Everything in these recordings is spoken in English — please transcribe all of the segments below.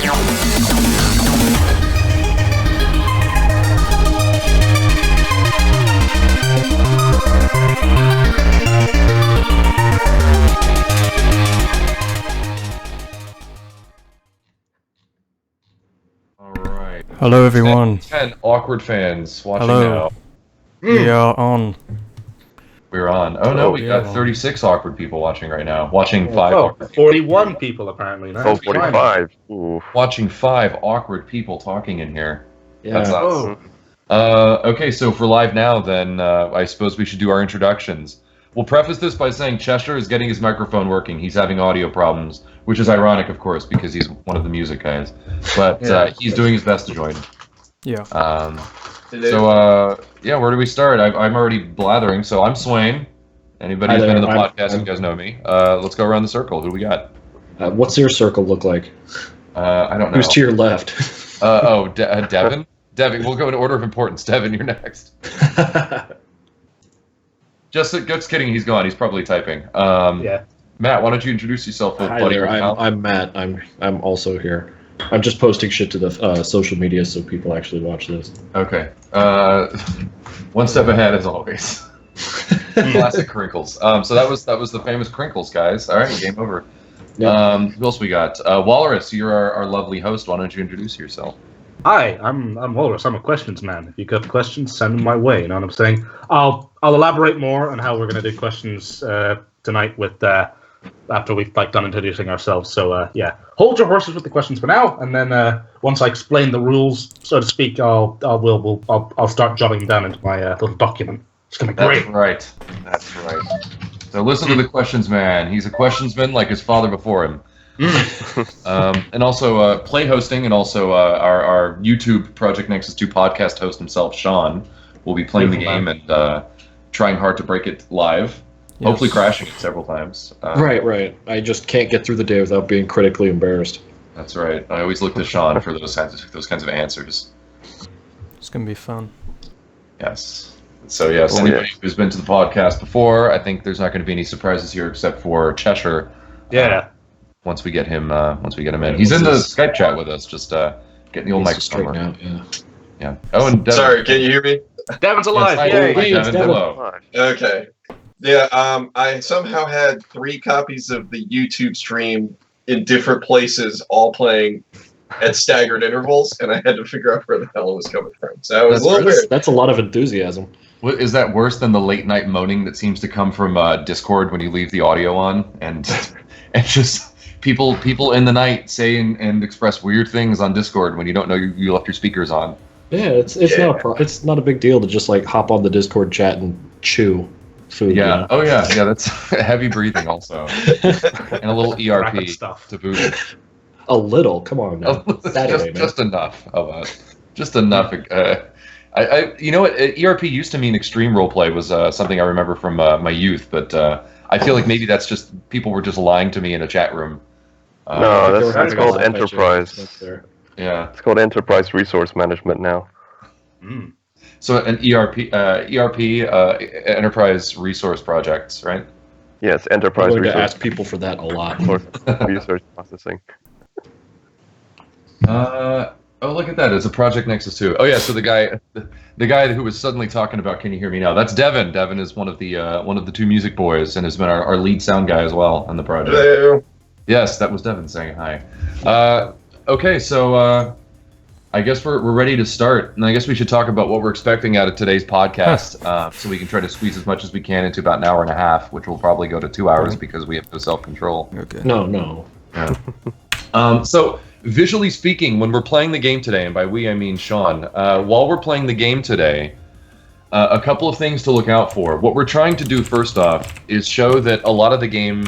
Hello, everyone. 10 awkward fans watching Hello. now. We are on. We're on. Oh no, we got 36 awkward people watching right now. Watching 5 awkward 41 people apparently now. Oh, 45. Ooh. Watching 5 awkward people talking in here. Yeah. That's us. Okay, so for live now, then I suppose we should do our introductions. We'll preface this by saying Cheshire is getting his microphone working. He's having audio problems, which is ironic, of course, because he's one of the music guys. But he's doing his best to join. Yeah. Yeah, where do we start? I'm already blathering, so I'm Swain. Anybody who's been in the podcast, you guys know me. Let's go around the circle. Who do we got? What's your circle look like? I don't know. Who's to your left? Devin? Devin, we'll go in order of importance. Devin, you're next. Just kidding, he's gone. He's probably typing. Matt, why don't you introduce yourself? Hi there, I'm Matt. I'm also here. I'm just posting shit to the social media so people actually watch this. Okay. One step ahead as always. Classic Crinkles. So that was the famous Crinkles, guys. All right, game over. Yep. Who else we got? Walrus, you're our lovely host. Why don't you introduce yourself? Hi, I'm Walrus. I'm a questions man. If you got questions, send them my way. You know what I'm saying? I'll elaborate more on how we're going to do questions tonight with after we've done introducing ourselves. So hold your horses with the questions for now, and then once I explain the rules, so to speak, I'll start jotting down into my little document. It's gonna be great. That's right. So listen to the questions man. He's a questions man like his father before him. And also play hosting, and also our YouTube Project Nexus 2 podcast host himself, Sean, will be playing the game and trying hard to break it live. Yes. Hopefully crashing it several times. Right. I just can't get through the day without being critically embarrassed. That's right. I always look to Sean for those kinds of answers. It's gonna be fun. Yes. So yes, anybody who's been to the podcast before, I think there's not going to be any surprises here except for Cheshire. Yeah. Once we get him in, he's in the Skype chat with us. Just getting the old microphone working. Yeah. Oh, and Devin. Sorry, can you hear me? Devin's alive. Yes, Yay. Devin, hello. Okay. Yeah. I somehow had 3 copies of the YouTube stream in different places, all playing at staggered intervals, and I had to figure out where the hell it was coming from. So it was a little weird. That's a lot of enthusiasm. Is that worse than the late night moaning that seems to come from Discord when you leave the audio on, and just people in the night say and express weird things on Discord when you don't know you left your speakers on? Yeah, it's not a big deal to just like hop on the Discord chat and chew food. Yeah. You know? Oh yeah. That's heavy breathing also, and a little ERP stuff to boot. A little. Come on now. just enough of it. Just enough. You know what? ERP used to mean extreme roleplay was something I remember from my youth, but I feel like maybe that's just people were just lying to me in a chat room. No, that's called enterprise. Yeah, it's called enterprise resource management now. Mm. So an ERP, enterprise resource projects, right? Yes, enterprise I'm going resource. to ask people for that a lot. Resource processing. Oh, look at that! It's a Project Nexus 2. Oh yeah, so the guy who was suddenly talking about "Can you hear me now?" That's Devin. Devin is one of the 2 music boys and has been our lead sound guy as well on the project. Hello. Yes, that was Devin saying hi. Okay, so I guess we're ready to start, and I guess we should talk about what we're expecting out of today's podcast, so we can try to squeeze as much as we can into about an hour and a half, which will probably go to 2 hours because we have no self-control. Okay. No. Yeah. So visually speaking, when we're playing the game today, and by we I mean Sean, while we're playing the game today, a couple of things to look out for. What we're trying to do first off is show that a lot of the game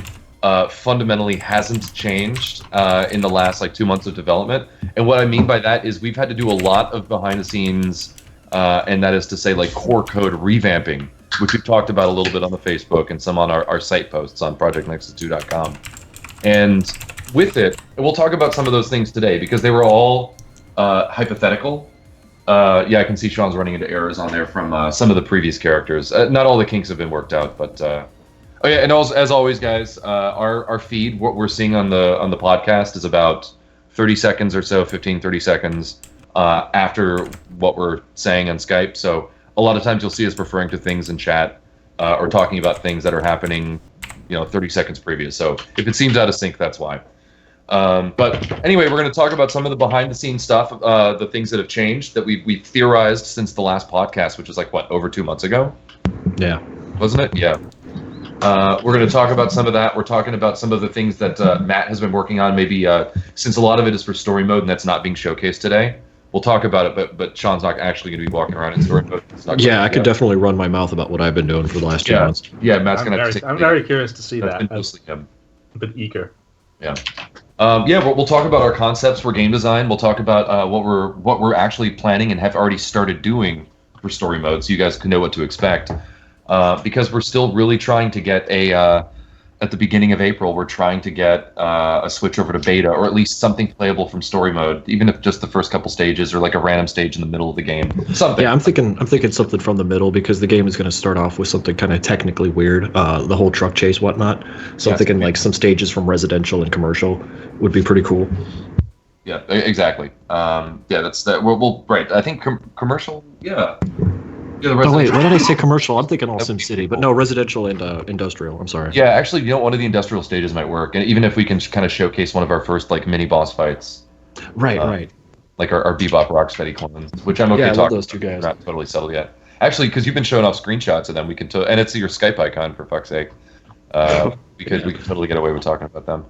fundamentally hasn't changed in the last 2 months of development. And what I mean by that is we've had to do a lot of behind the scenes, and that is to say core code revamping, which we've talked about a little bit on the Facebook and some on our site posts on projectnexus2.com. And with it, we'll talk about some of those things today because they were all hypothetical. I can see Sean's running into errors on there from some of the previous characters. Not all the kinks have been worked out, but and also, as always, guys, our feed, what we're seeing on the podcast is about 30 seconds or so, 15, 30 seconds after what we're saying on Skype. So a lot of times you'll see us referring to things in chat or talking about things that are happening, 30 seconds previous. So if it seems out of sync, that's why. But anyway, we're going to talk about some of the behind-the-scenes stuff, the things that have changed that we've theorized since the last podcast, which is like, over 2 months ago? Yeah. Wasn't it? Yeah. We're going to talk about some of that. We're talking about some of the things that Matt has been working on, maybe since a lot of it is for story mode and that's not being showcased today. We'll talk about it, but Sean's not actually going to be walking around in story mode. Yeah, I could definitely run my mouth about what I've been doing for the last 2 months. Yeah, Matt's going to have to take I'm very curious to see that. Mostly him. I'm a bit eager. Yeah. We'll talk about our concepts for game design. We'll talk about what we're actually planning and have already started doing for story mode, so you guys can know what to expect. Because we're still really trying to get at the beginning of April, we're trying to get a switch over to beta, or at least something playable from story mode, even if just the first couple stages or like a random stage in the middle of the game. Something. Yeah, I'm thinking something from the middle, because the game is going to start off with something kind of technically weird, the whole truck chase, whatnot. So I'm thinking like some stages from residential and commercial would be pretty cool. Yeah, exactly. That's that. We'll right. I think commercial. Yeah. Yeah, oh wait, what did I say? Commercial? I'm thinking all SimCity, but no, residential and industrial. I'm sorry. Yeah, actually, one of the industrial stages might work, and even if we can kind of showcase one of our first like mini boss fights. Right. Like our Bebop Rocksteady clones, which I'm okay talking about. Those two guys. Not totally settled yet. Actually, because you've been showing off screenshots of them, we can and it's your Skype icon for fuck's sake. We could totally get away with talking about them.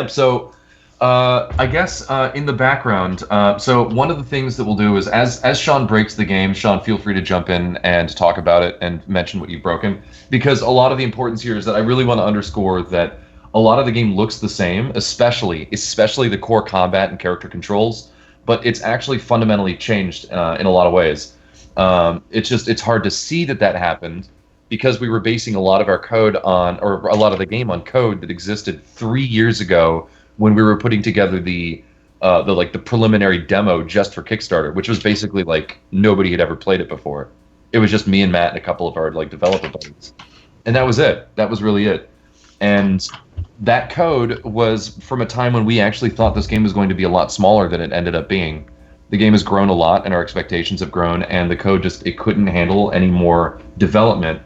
So. I guess in the background, so one of the things that we'll do is as Sean breaks the game, Sean, feel free to jump in and talk about it and mention what you've broken, because a lot of the importance here is that I really want to underscore that a lot of the game looks the same, especially the core combat and character controls, but it's actually fundamentally changed in a lot of ways. It's hard to see that happened because we were basing a lot of our code on, or a lot of the game on code that existed 3 years ago, when we were putting together the preliminary demo just for Kickstarter, which was basically like nobody had ever played it before. It was just me and Matt and a couple of our like developer buddies, and that was it. That was really it. And that code was from a time when we actually thought this game was going to be a lot smaller than it ended up being. The game has grown a lot, and our expectations have grown, and the code it couldn't handle any more development.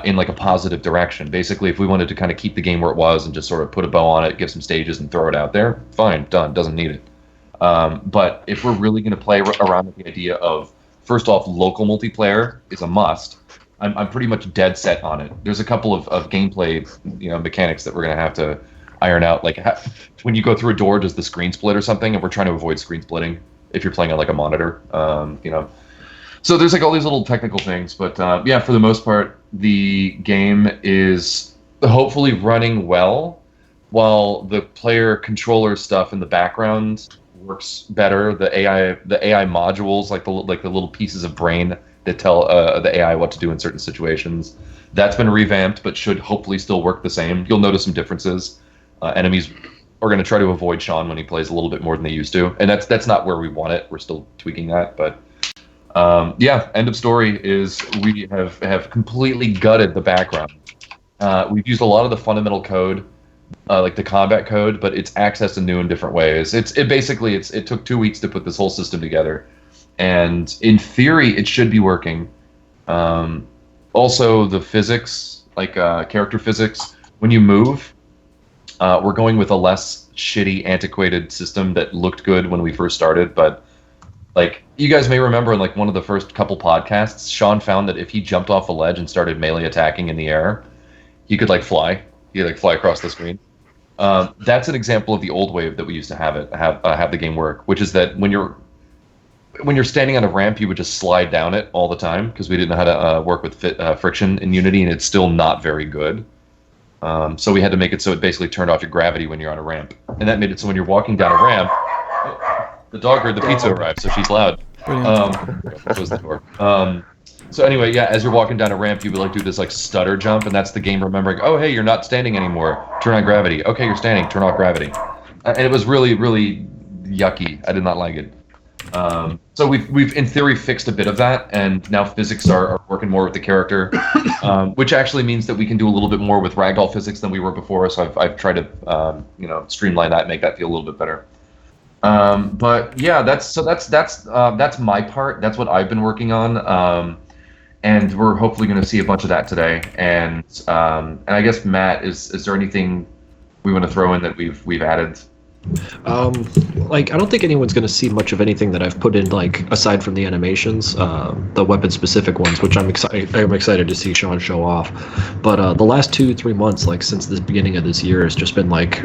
In like a positive direction. Basically, if we wanted to kind of keep the game where it was and just sort of put a bow on it, give some stages and throw it out there, fine, done, doesn't need it. But if we're really going to play around with the idea of, first off, local multiplayer is a must. I'm pretty much dead set on it. There's a couple of gameplay mechanics that we're going to have to iron out. Like when you go through a door, does the screen split or something? And we're trying to avoid screen splitting if you're playing on like a monitor, So there's like all these little technical things, but for the most part, the game is hopefully running well, while the player controller stuff in the background works better. The AI modules, like the little pieces of brain that tell the AI what to do in certain situations, that's been revamped, but should hopefully still work the same. You'll notice some differences. Enemies are going to try to avoid Sean when he plays a little bit more than they used to, and that's not where we want it. We're still tweaking that, but. End of story is we have completely gutted the background. We've used a lot of the fundamental code, like the combat code, but it's accessed in new and different ways. It took 2 weeks to put this whole system together, and in theory it should be working. Also, the physics, like character physics, when you move, we're going with a less shitty, antiquated system that looked good when we first started, but. Like, you guys may remember in like one of the first couple podcasts, Sean found that if he jumped off a ledge and started melee attacking in the air, he could like fly. He could like fly across the screen. That's an example of the old way that we used to have the game work, which is that when you're standing on a ramp, you would just slide down it all the time because we didn't know how to work with friction in Unity, and it's still not very good. So we had to make it so it basically turned off your gravity when you're on a ramp, and that made it so when you're walking down a ramp. The dog heard the pizza arrive, so she's loud. Close the door. So anyway, as you're walking down a ramp, you would like do this like stutter jump, and that's the game remembering, oh hey, you're not standing anymore. Turn on gravity. Okay, you're standing. Turn off gravity. And it was really, really yucky. I did not like it. So we've in theory fixed a bit of that, and now physics are working more with the character, which actually means that we can do a little bit more with ragdoll physics than we were before. So I've tried to streamline that and make that feel a little bit better. But yeah, that's my part. That's what I've been working on, and we're hopefully going to see a bunch of that today. And I guess Matt, is there anything we want to throw in that we've added? I don't think anyone's going to see much of anything that I've put in, like, aside from the animations, the weapon-specific ones, which I'm excited to see Sean show off. But the last 2-3 months, like, since the beginning of this year, has just been, like,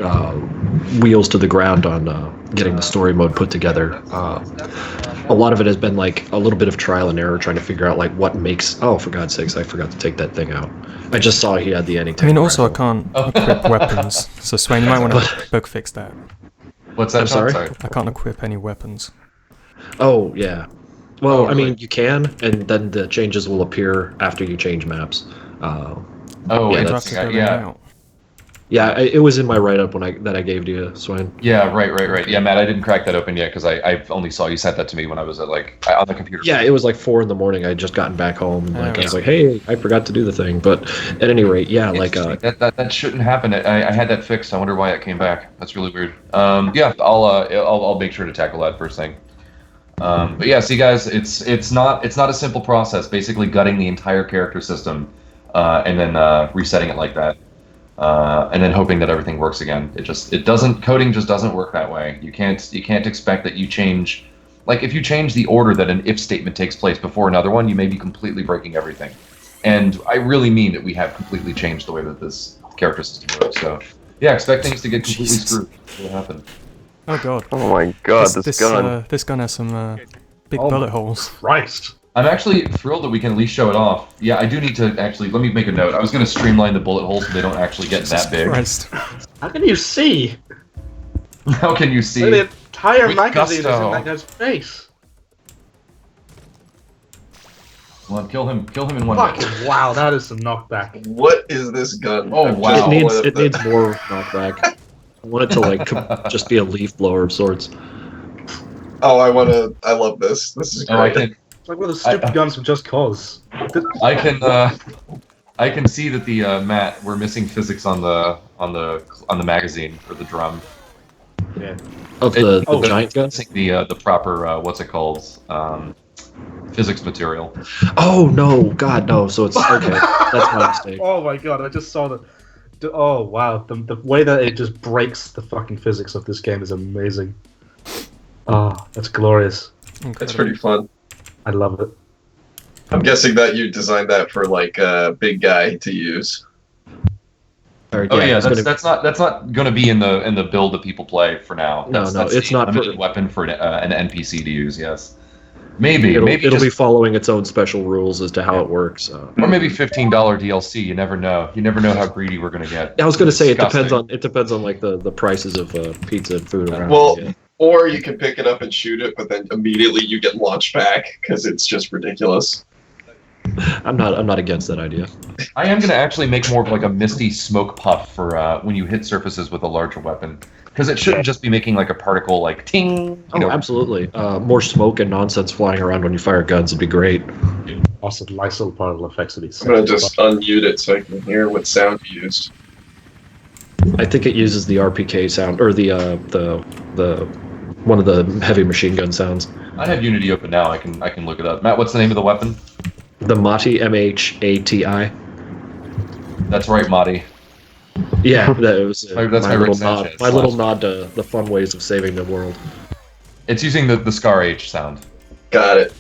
wheels to the ground on getting the story mode put together. A lot of it has been, like, a little bit of trial and error, trying to figure out, like, what makes... Oh, for God's sakes, I forgot to take that thing out. I just saw he had the I mean, also, I can't equip weapons, so Swain, you might want to bug fix that. What's that? I'm sorry? I can't equip any weapons. Oh, yeah. Well, really? I mean, you can, and then the changes will appear after you change maps. Oh, yeah, interesting. Go in and Yeah. out. Yeah, it was in my write-up that I gave to you, Swain. Yeah, right. Yeah, Matt, I didn't crack that open yet because I only saw you sent that to me when I was at on the computer. Yeah, it was like 4 in the morning. I had just gotten back home, and I was yeah. like, "Hey, I forgot to do the thing." But at any rate, yeah, like that shouldn't happen. I had that fixed. I wonder why it came back. That's really weird. Yeah, I'll make sure to tackle that first thing. But yeah, see guys, it's not a simple process. Basically, gutting the entire character system, and then resetting it like that. And then hoping that everything works again. Coding just doesn't work that way. You can't expect that you change, like if you change the order that an if statement takes place before another one, you may be completely breaking everything. And I really mean that we have completely changed the way that this character system works. So yeah, expect things to get completely screwed. What will happen? Oh god. Oh my god, this gun. This gun has some big Oh bullet my holes. Christ. I'm actually thrilled that we can at least show it off. Yeah, I do need to actually, let me make a note. I was going to streamline the bullet holes so they don't actually get that big. Christ. How can you see? How can you see? The entire With magazine is gusto. in that guy's face. Well, kill him in one Fucking hit. wow, that is some knockback. What is this gun? Oh, I'm wow. just it pulling up the- needs more knockback. I want it to like just be a leaf blower of sorts. Oh, I love this. This is great. Oh, I can It's like one of those stupid guns from Just Cause. I can see that the Matt, we're missing physics on the magazine for the drum. Yeah. Of the Oh, giant guns. Missing the proper what's it called physics material. Oh no, God no! So it's okay. That's my mistake. Oh my god, I just saw the. Oh wow, the way that it just breaks the fucking physics of this game is amazing. Oh, that's glorious. It's pretty fun. I love it. I'm guessing that you designed that for like a big guy to use. Or, Oh yeah, it's gonna- that's not going to be in the build that people play for now. No, That's it's the not for- limited weapon for an NPC to use. Yes, maybe it'll just, be following its own special rules as to how it works. or maybe $15 DLC. You never know. You never know how greedy we're going to get. I was gonna say Disgusting. it depends on like the prices of pizza and food around. Well, yeah. or you can pick it up and shoot it, but then immediately you get launched back because it's just ridiculous. I'm not against that idea. I am going to actually make more of like a misty smoke puff for when you hit surfaces with a larger weapon, because it shouldn't just be making like a particle like ting. Oh, absolutely. More smoke and nonsense flying around when you fire guns would be great. Also, Lysol particle effects would be I'm gonna just unmute it so I can hear what sound you used. I think it uses the RPK sound or the one of the heavy machine gun sounds. I have Unity open now. I can look it up. Matt, what's the name of the weapon? The Mati, MHATI. That's right, Madi. Yeah, that was That's my my little Rick nod. Sanchez My little slash- nod to the fun ways of saving the world. It's using the Scar H sound, Got it.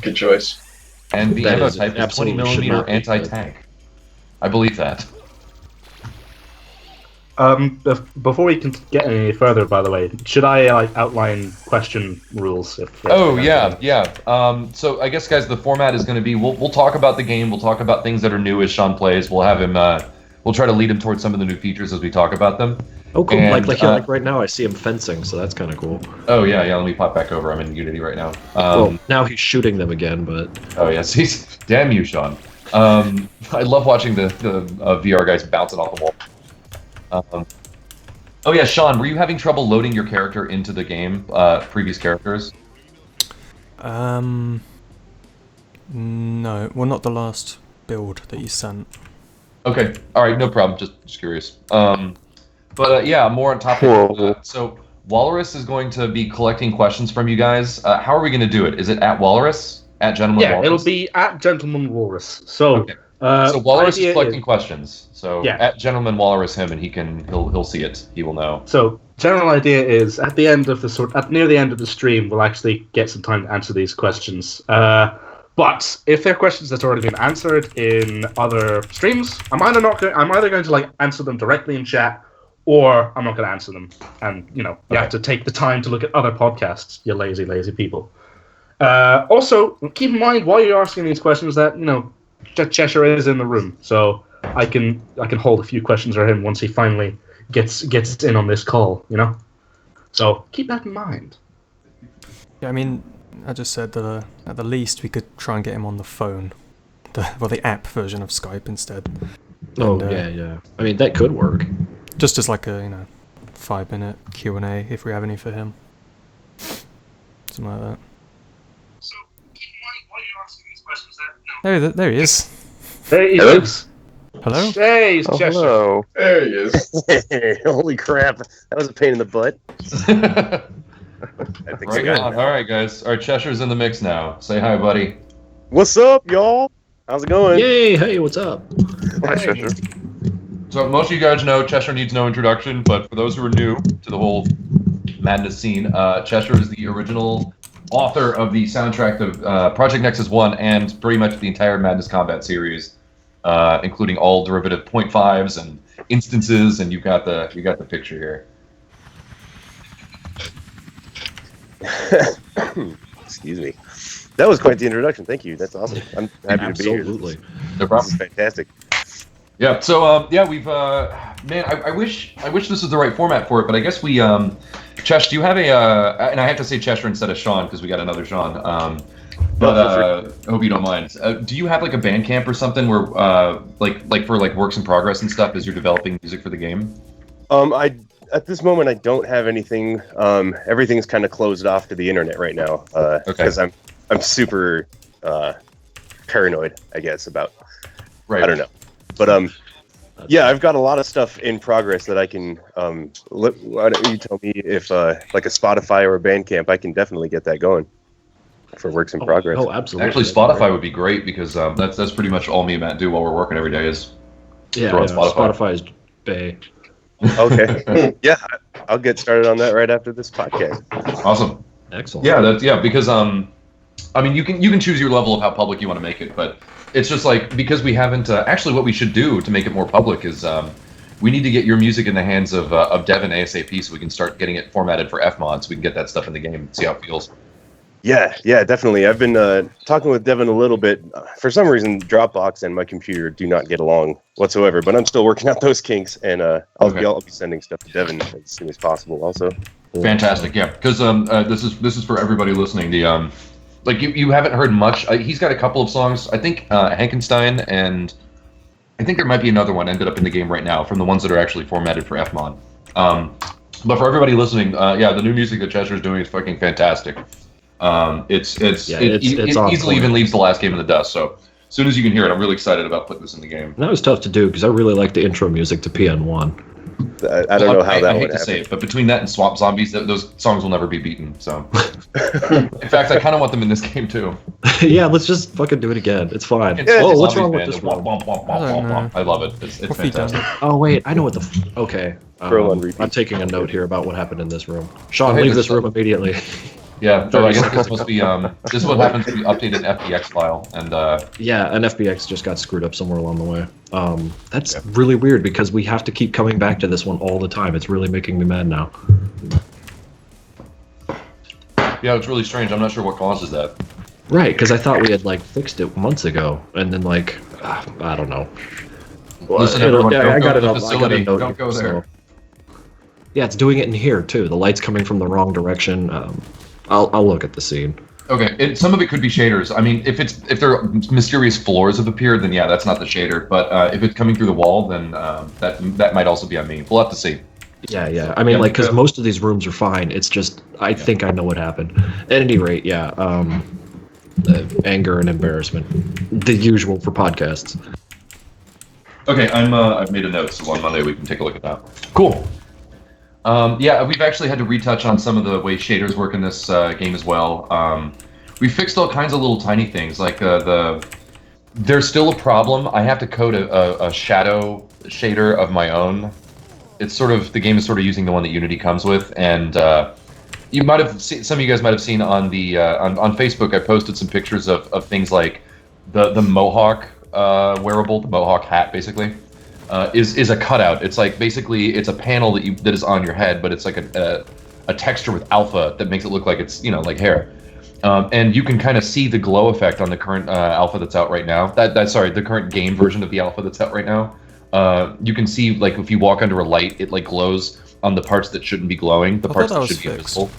Good choice. and the That ammo is type is 20 absolutely should millimeter not be anti-tank. I believe that. Before we can get any further, by the way, should I outline question rules? Oh yeah. So I guess guys, the format is going to be we'll talk about the game. We'll talk about things that are new as Sean plays. We'll have him. We'll try to lead him towards some of the new features as we talk about them. Oh, cool! And, Like right now, I see him fencing, so that's kind of cool. Oh yeah. Let me pop back over. I'm in Unity right now. Well, now he's shooting them again, but Oh yes, he's damn you, Sean. I love watching the VR guys bouncing off the wall. Oh yeah, Sean, were you having trouble loading your character into the game? Previous characters? No, well, not the last build that you sent. Okay, all right, no problem. Just curious. But yeah, more on topic. So Walrus is going to be collecting questions from you guys. How are we going to do it? Is it at Walrus? At Gentleman Walrus? Yeah, it'll be at Gentleman Walrus. So, okay. So Walrus is collecting is, questions. So yeah. At Gentleman Walrus him, and he'll see it. He will know. So general idea is at the end of near the end of the stream, we'll actually get some time to answer these questions. But if they're questions that's already been answered in other streams, I'm either going to like answer them directly in chat, or I'm not going to answer them. And you have to take the time to look at other podcasts. You lazy people. Also, keep in mind while you're asking these questions that Cheshire is in the room, so I can hold a few questions for him once he finally gets in on this call. So keep that in mind. Yeah, I mean, I just said that at the least we could try and get him on the phone, the app version of Skype instead. Oh yeah. I mean that could work. Just as like a 5-minute Q&A if we have any for him. Something like that. So keep in mind while you're asking these questions that There he is. there he is. Hello? Hey, it's Cheshire. Hello. There he is. Holy crap. That was a pain in the butt. I think Right on. All right, guys. All right, Cheshire's in the mix now. Say hi, buddy. What's up, y'all? How's it going? Yay! Hey, what's up? Hi, Cheshire. So most of you guys know Cheshire needs no introduction, but for those who are new to the whole madness scene, Cheshire is the original author of the soundtrack of Project Nexus 1 and pretty much the entire Madness Combat series, including all derivative 0.5s and instances, and you got the picture here. Excuse me. That was quite the introduction. Thank you. That's awesome. I'm happy to be here. Absolutely. No problem. This is fantastic. Yeah. So we've man, I wish this was the right format for it, but I guess we Chesh, do you have and I have to say Cheshire instead of Sean because we got another Sean. I hope you don't mind. Do you have like a Bandcamp or something where like for like works in progress and stuff as you're developing music for the game? At this moment I don't have anything. Everything's kind of closed off to the internet right now. Because I'm super paranoid, I guess, about Right. I don't know. But yeah, I've got a lot of stuff in progress that I can why don't you tell me if like a Spotify or a Bandcamp, I can definitely get that going for works in progress. Oh, absolutely. Actually, Spotify would be great because that's pretty much all me and Matt do while we're working every day is throw on Spotify is bay. Okay. Yeah, I'll get started on that right after this podcast. Awesome. Excellent. Yeah, because I mean you can choose your level of how public you want to make it, but it's just like because we haven't actually what we should do to make it more public is we need to get your music in the hands of Devin ASAP so we can start getting it formatted for Fmod so we can get that stuff in the game and see how it feels. Yeah, definitely. I've been talking with Devin a little bit. For some reason, Dropbox and my computer do not get along whatsoever, but I'm still working out those kinks, and I'll be sending stuff to Devin as soon as possible. Also, fantastic, yeah. Because this is for everybody listening. The like you haven't heard much. He's got a couple of songs. I think Hankenstein and I think there might be another one ended up in the game right now from the ones that are actually formatted for Fmod. But for everybody listening, the new music that Cheshire's doing is fucking fantastic. It easily even leaves the last game in the dust. So as soon as you can hear it, I'm really excited about putting this in the game. And that was tough to do because I really like the intro music to PN1. I don't know how that I hate would to happen. say it, but between that and Swamp Zombies, those songs will never be beaten. So, in fact, I kind of want them in this game too. Yeah, let's just fucking do it again. It's fine. It's What's Zombies wrong band, with this the womp, one? womp, womp, womp, womp, womp. I love it. It's What feed does fantastic. it? Oh wait, I know what the. Okay. Throw on repeat. I'm taking a note here about what happened in this room. Sean, Hey, leave there's this room immediately. Yeah, so I guess this must be this is what happens when you update an FBX file, and Yeah, an FBX just got screwed up somewhere along the way. That's really weird because we have to keep coming back to this one all the time. It's really making me mad now. yeah, it's really strange. I'm not sure what causes that. Right, because I thought we had like fixed it months ago, and then like I don't know. Listen, everyone, don't go to the facility. Don't go there. Yeah, it's doing it in here too. The light's coming from the wrong direction. I'll look at the scene. Okay, some of it could be shaders. I mean, if there are mysterious floors have appeared, then yeah, that's not the shader. But if it's coming through the wall, then that might also be on me. We'll have to see. Yeah. I mean, Yeah, like, because yeah. most of these rooms are fine. It's just, I think I know what happened. At any rate, yeah. Anger and embarrassment. The usual for podcasts. Okay, I've made a note, so on Monday we can take a look at that. Cool. Yeah, we've actually had to retouch on some of the way shaders work in this game as well. We fixed all kinds of little tiny things, like there's still a problem. I have to code a shadow shader of my own. It's sort of, the game is sort of using the one that Unity comes with, and you might have seen, some of you guys might have seen on the on Facebook, I posted some pictures of things like the Mohawk wearable, the Mohawk hat, basically. Is a cutout. It's like basically it's a panel that is on your head, but it's like a texture with alpha that makes it look like it's, you know, like hair. And you can kind of see the glow effect on the current alpha that's out right now. Sorry, the current game version of the alpha that's out right now. You can see, like, if you walk under a light, it like glows on the parts that shouldn't be glowing, the parts that should be invisible.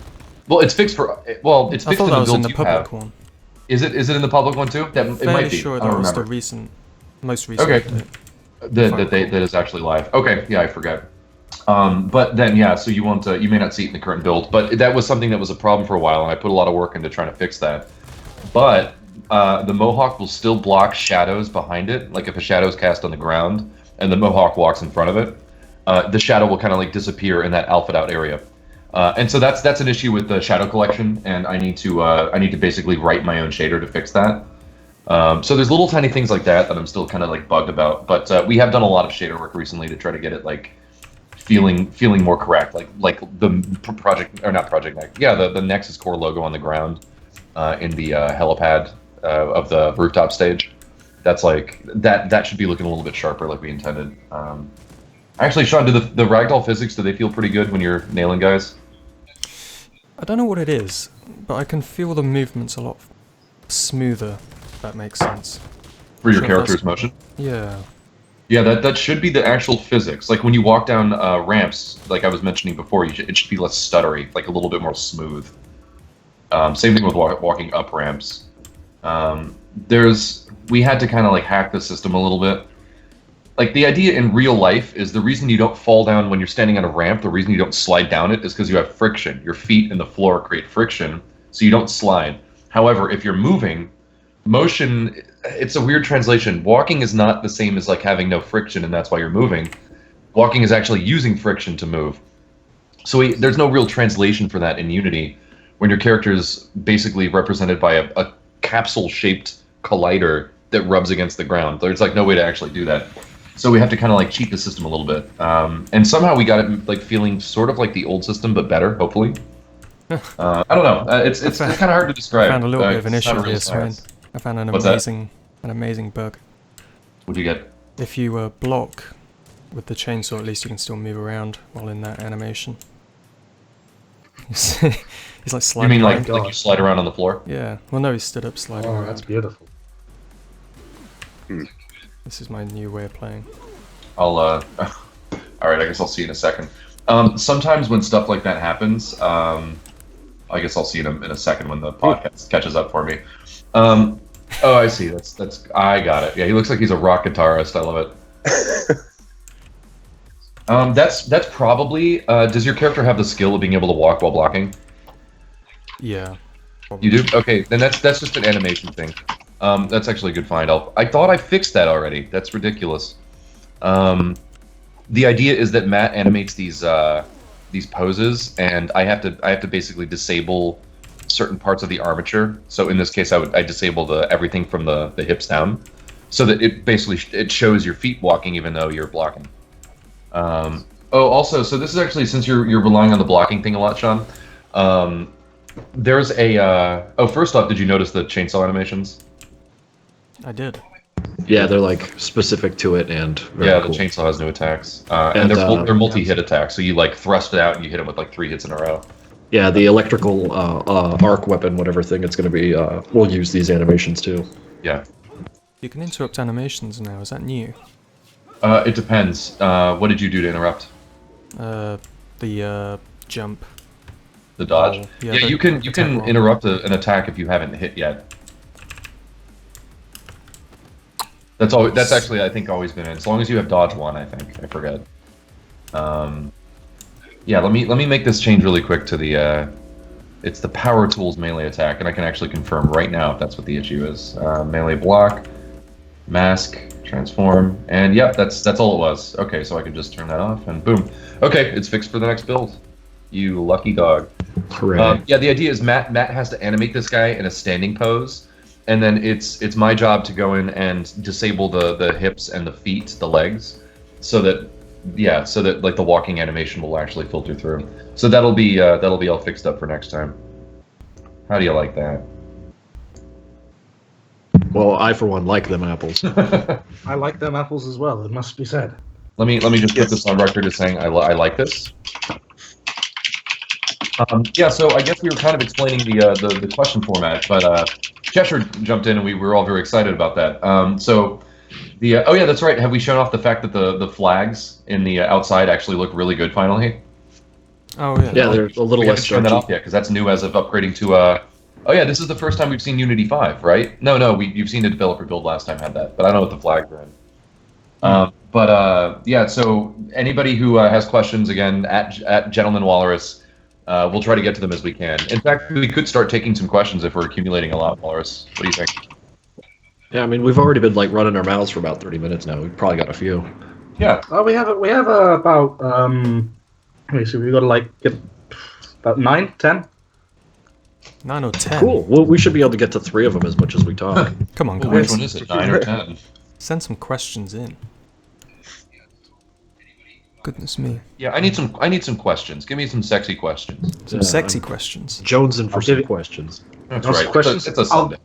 Well, it's fixed for it's I fixed thought in that the was in builds the you public have. one. Is it in the public one too? That it might Fairly be. sure I that don't was remember. the most recent. Okay. update. That is actually live. Okay, yeah, I forget. But then, yeah, so you won't, you may not see it in the current build, but that was something that was a problem for a while, and I put a lot of work into trying to fix that. But the Mohawk will still block shadows behind it, like if a shadow is cast on the ground and the Mohawk walks in front of it, the shadow will kind of like disappear in that alpha'd out area. And so that's an issue with the shadow collection, and I need to basically write my own shader to fix that. So there's little tiny things like that I'm still kind of like bugged about, but we have done a lot of shader work recently to try to get it like feeling more correct, like the project, or not project Nexus, yeah, the Nexus Core logo on the ground in the helipad of the rooftop stage. That's like that should be looking a little bit sharper, like we intended. Actually, Sean, do the ragdoll physics, do they feel pretty good when you're nailing guys? I don't know what it is, but I can feel the movements a lot smoother, if that makes sense. For your Sure, character's that's- motion? Yeah. Yeah, that should be the actual physics. Like when you walk down ramps, like I was mentioning before, it should be less stuttery, like a little bit more smooth. Same thing with walking up ramps. We had to kind of like hack the system a little bit. Like the idea in real life is the reason you don't fall down when you're standing on a ramp, the reason you don't slide down it is because you have friction. Your feet and the floor create friction, so you don't slide. However, if you're moving, motion, it's a weird translation. Walking is not the same as like having no friction and that's why you're moving. Walking is actually using friction to move. So there's no real translation for that in Unity when your character is basically represented by a capsule-shaped collider that rubs against the ground. There's like no way to actually do that. So we have to kind of like cheat the system a little bit. And somehow we got it like feeling sort of like the old system, but better, hopefully. I don't know. It's kind of hard to describe. I found a little bit of an it's not issue a real here, Sven. science. I found an What's that? amazing bug. What'd you get? If you block with the chainsaw, at least you can still move around while in that animation. He's like You sliding mean around. like you slide around on the floor? Yeah. Well, no, he stood up sliding Oh, around. that's beautiful. This is my new way of playing. I'll all right, I guess I'll see you in a second. Sometimes when stuff like that happens, I guess I'll see you in a second when the podcast catches up for me. Oh, I see. That's I got it. Yeah, he looks like he's a rock guitarist. I love it. That's probably. Does your character have the skill of being able to walk while blocking? Yeah. You do? Okay, then that's just an animation thing. That's actually a good find. I thought I fixed that already. That's ridiculous. The idea is that Matt animates these poses, and I have to basically disable certain parts of the armature. So in this case, I disable everything from the hips down, so that it basically it shows your feet walking even though you're blocking. Also, so this is actually, since you're relying on the blocking thing a lot, Sean. There's a first off, did you notice the chainsaw animations? I did. Yeah, they're like specific to it and very Yeah, cool. the chainsaw has new attacks, and they're multi-hit attacks. So you like thrust it out and you hit it with like 3 hits in a row. Yeah, the electrical arc weapon, whatever thing it's going to be, will use these animations too. Yeah, You can interrupt animations now. Is that new? it depends. What did you do to interrupt? The jump. The dodge. Oh, Yeah, yeah, you can attack roll. interrupt an attack if you haven't hit yet. That's actually, I think, always been in. As long as you have dodge 1, I think. I forget. Yeah, let me make this change really quick to the it's the power tools melee attack, and I can actually confirm right now if that's what the issue is. Melee block, mask, transform, and yep, that's all it was. Okay, so I can just turn that off, and boom. Okay, it's fixed for the next build. You lucky dog. Hooray. Yeah, the idea is Matt has to animate this guy in a standing pose, and then it's my job to go in and disable the hips and the feet, the legs, so that like the walking animation will actually filter through. So that'll be all fixed up for next time. How do you like that? Well, I for one like them apples. I like them apples as well. It must be said. Let me just put this on record as saying I like this. Yeah, so I guess we were kind of explaining the question format, but Cheshire jumped in and we were all very excited about that. So oh yeah, that's right. Have we shown off the fact that the flags in the outside actually look really good finally? Oh yeah. Yeah, they're a little We less haven't shown that stretchy. off yet because that's new as of upgrading to oh yeah, this is the first time we've seen Unity 5, right? No, you've seen the developer build last time had that, but I don't know what the flags are in. Yeah, so anybody who has questions, again, at Gentleman Walrus, we'll try to get to them as we can. In fact, we could start taking some questions if we're accumulating a lot, Walrus. What do you think? Yeah, I mean, we've already been like running our mouths for about 30 minutes now. We've probably got a few. Yeah. We have about let me see, we got to like get about 9, 10. 9 or 10. Cool. Well, we should be able to get to 3 of them as much as we talk. Come on, Well, guys. which one is it, 9 or 10? Send some questions in. Goodness me. Yeah, I need some questions. Give me some sexy questions. Some sexy questions. Jonesing for I'll give some you- questions. That's Lots of right. questions? It's a Sunday.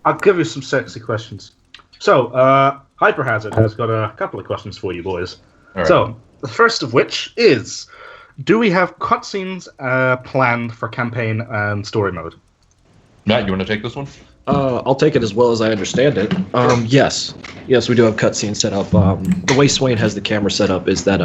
I'll give you some sexy questions. So, Hyperhazard has got a couple of questions for you boys. All right. So, the first of which is, do we have cutscenes planned for campaign and story mode? Matt, you want to take this one? I'll take it as well as I understand it. Yes, we do have cutscenes set up. The way Swain has the camera set up is that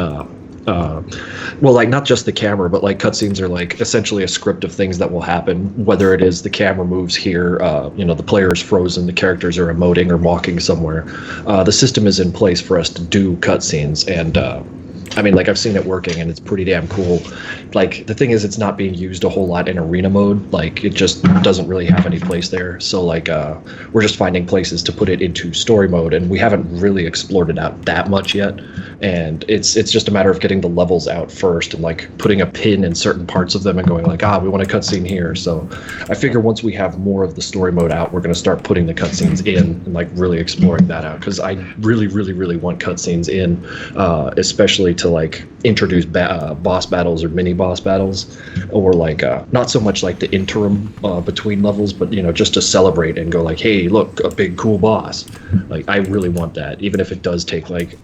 well, like not just the camera, but like cutscenes are like essentially a script of things that will happen. Whether it is the camera moves here, the player is frozen, the characters are emoting or walking somewhere. The system is in place for us to do cutscenes, and I mean, like I've seen it working, and it's pretty damn cool. Like the thing is, it's not being used a whole lot in arena mode. Like it just doesn't really have any place there. So like we're just finding places to put it into story mode, and we haven't really explored it out that much yet. And it's just a matter of getting the levels out first and like putting a pin in certain parts of them and going like, we want a cutscene here. So I figure once we have more of the story mode out, we're going to start putting the cutscenes in and like really exploring that out, because I really, really, really want cutscenes in, especially to like introduce boss battles or mini boss battles, or like not so much like the interim between levels, but just to celebrate and go like, hey, look, a big cool boss. Like I really want that, even if it does take like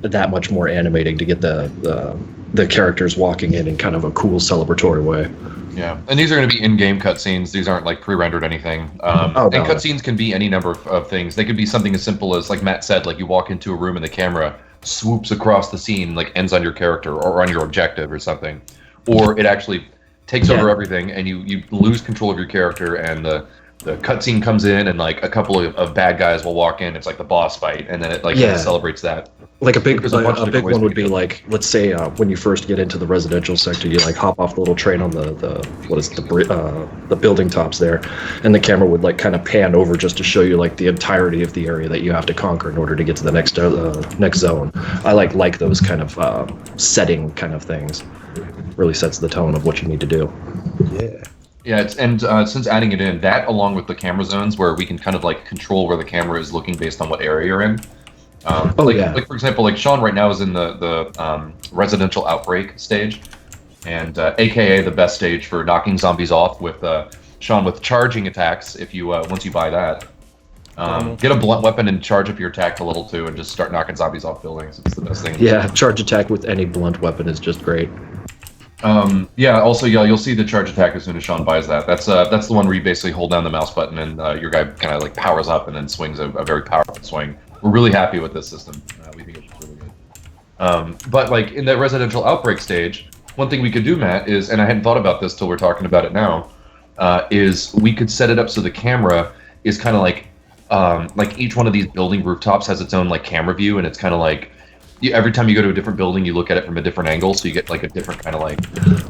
that much more animating to get the characters walking in kind of a cool celebratory way. Yeah, and these are going to be in-game cutscenes. These aren't like pre-rendered anything. And cutscenes can be any number of things. They could be something as simple as, like Matt said, like you walk into a room and the camera swoops across the scene, like ends on your character or on your objective or something, or it actually takes over everything and you lose control of your character, and the cutscene comes in and like a couple of bad guys will walk in. It's like the boss fight, and then it like celebrates that. Like a big There's a bunch of big different ways one we would could be do it. like, let's say when you first get into the residential sector, you like hop off the little train on the building tops there, and the camera would like kind of pan over just to show you like the entirety of the area that you have to conquer in order to get to the next zone. I like those kind of setting kind of things. Really sets the tone of what you need to do. Yeah, since adding it in, that along with the camera zones where we can kind of like control where the camera is looking based on what area you're in. Like for example, like Sean right now is in the residential outbreak stage, and AKA the best stage for knocking zombies off with Sean with charging attacks. If you once you buy that, get a blunt weapon and charge up your attack to level 2 and just start knocking zombies off buildings. It's the best thing. Yeah, charge attack with any blunt weapon is just great. Also, you'll see the charge attack as soon as Sean buys that. That's the one where you basically hold down the mouse button and your guy kind of like powers up and then swings a very powerful swing. We're really happy with this system. We think it's really good. But like in the residential outbreak stage, one thing we could do, Matt, is, and I hadn't thought about this till we're talking about it now, is we could set it up so the camera is kind of like each one of these building rooftops has its own like camera view, and it's kind of like every time you go to a different building, you look at it from a different angle, so you get like a different kind of like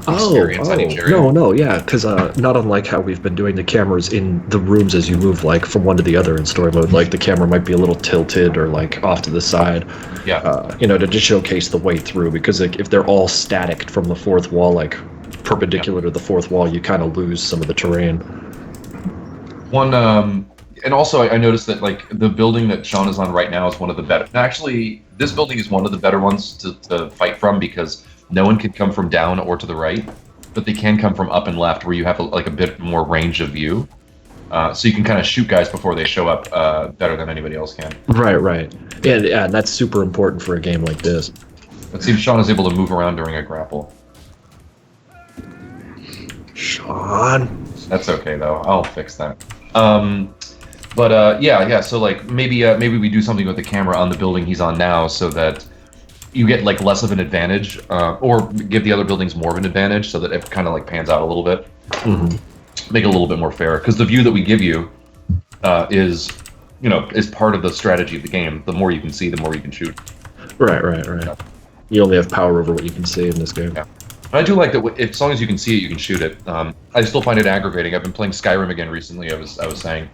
experience on each area. No, yeah, because not unlike how we've been doing the cameras in the rooms as you move like from one to the other in story mode, like the camera might be a little tilted or like off to the side. Yeah. To just showcase the way through, because like, if they're all static from the fourth wall, like perpendicular to the fourth wall, you kind of lose some of the terrain. And also I noticed that like the building that Sean is on right now is one of the better. Actually, this building is one of the better ones to fight from because no one can come from down or to the right, but they can come from up and left where you have a bit more range of view. So you can kind of shoot guys before they show up better than anybody else can. Right. And that's super important for a game like this. Let's see if Sean is able to move around during a grapple. Sean. That's okay though. I'll fix that. Yeah. So like maybe we do something with the camera on the building he's on now, so that you get like less of an advantage, or give the other buildings more of an advantage, so that it kind of like pans out a little bit. Mm-hmm. Make it a little bit more fair, because the view that we give you is part of the strategy of the game. The more you can see, the more you can shoot. Right. You only have power over what you can see in this game. Yeah. I do like that. As long as you can see it, you can shoot it. I still find it aggravating. I've been playing Skyrim again recently. I was saying,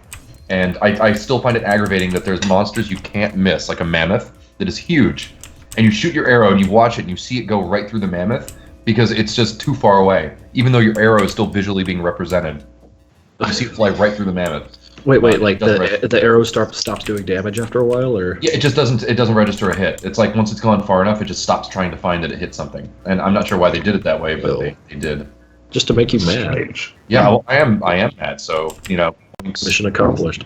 and I still find it aggravating that there's monsters you can't miss, like a mammoth that is huge, and you shoot your arrow and you watch it and you see it go right through the mammoth because it's just too far away, even though your arrow is still visually being represented. You see it fly right through the mammoth. Wait, like the arrow stops doing damage after a while, or? Yeah, it doesn't register a hit. It's like once it's gone far enough, it just stops trying to find that it hit something. And I'm not sure why they did it that way, but they did. Just to make you mad. Strange. Yeah, well, I am mad. So Mission accomplished.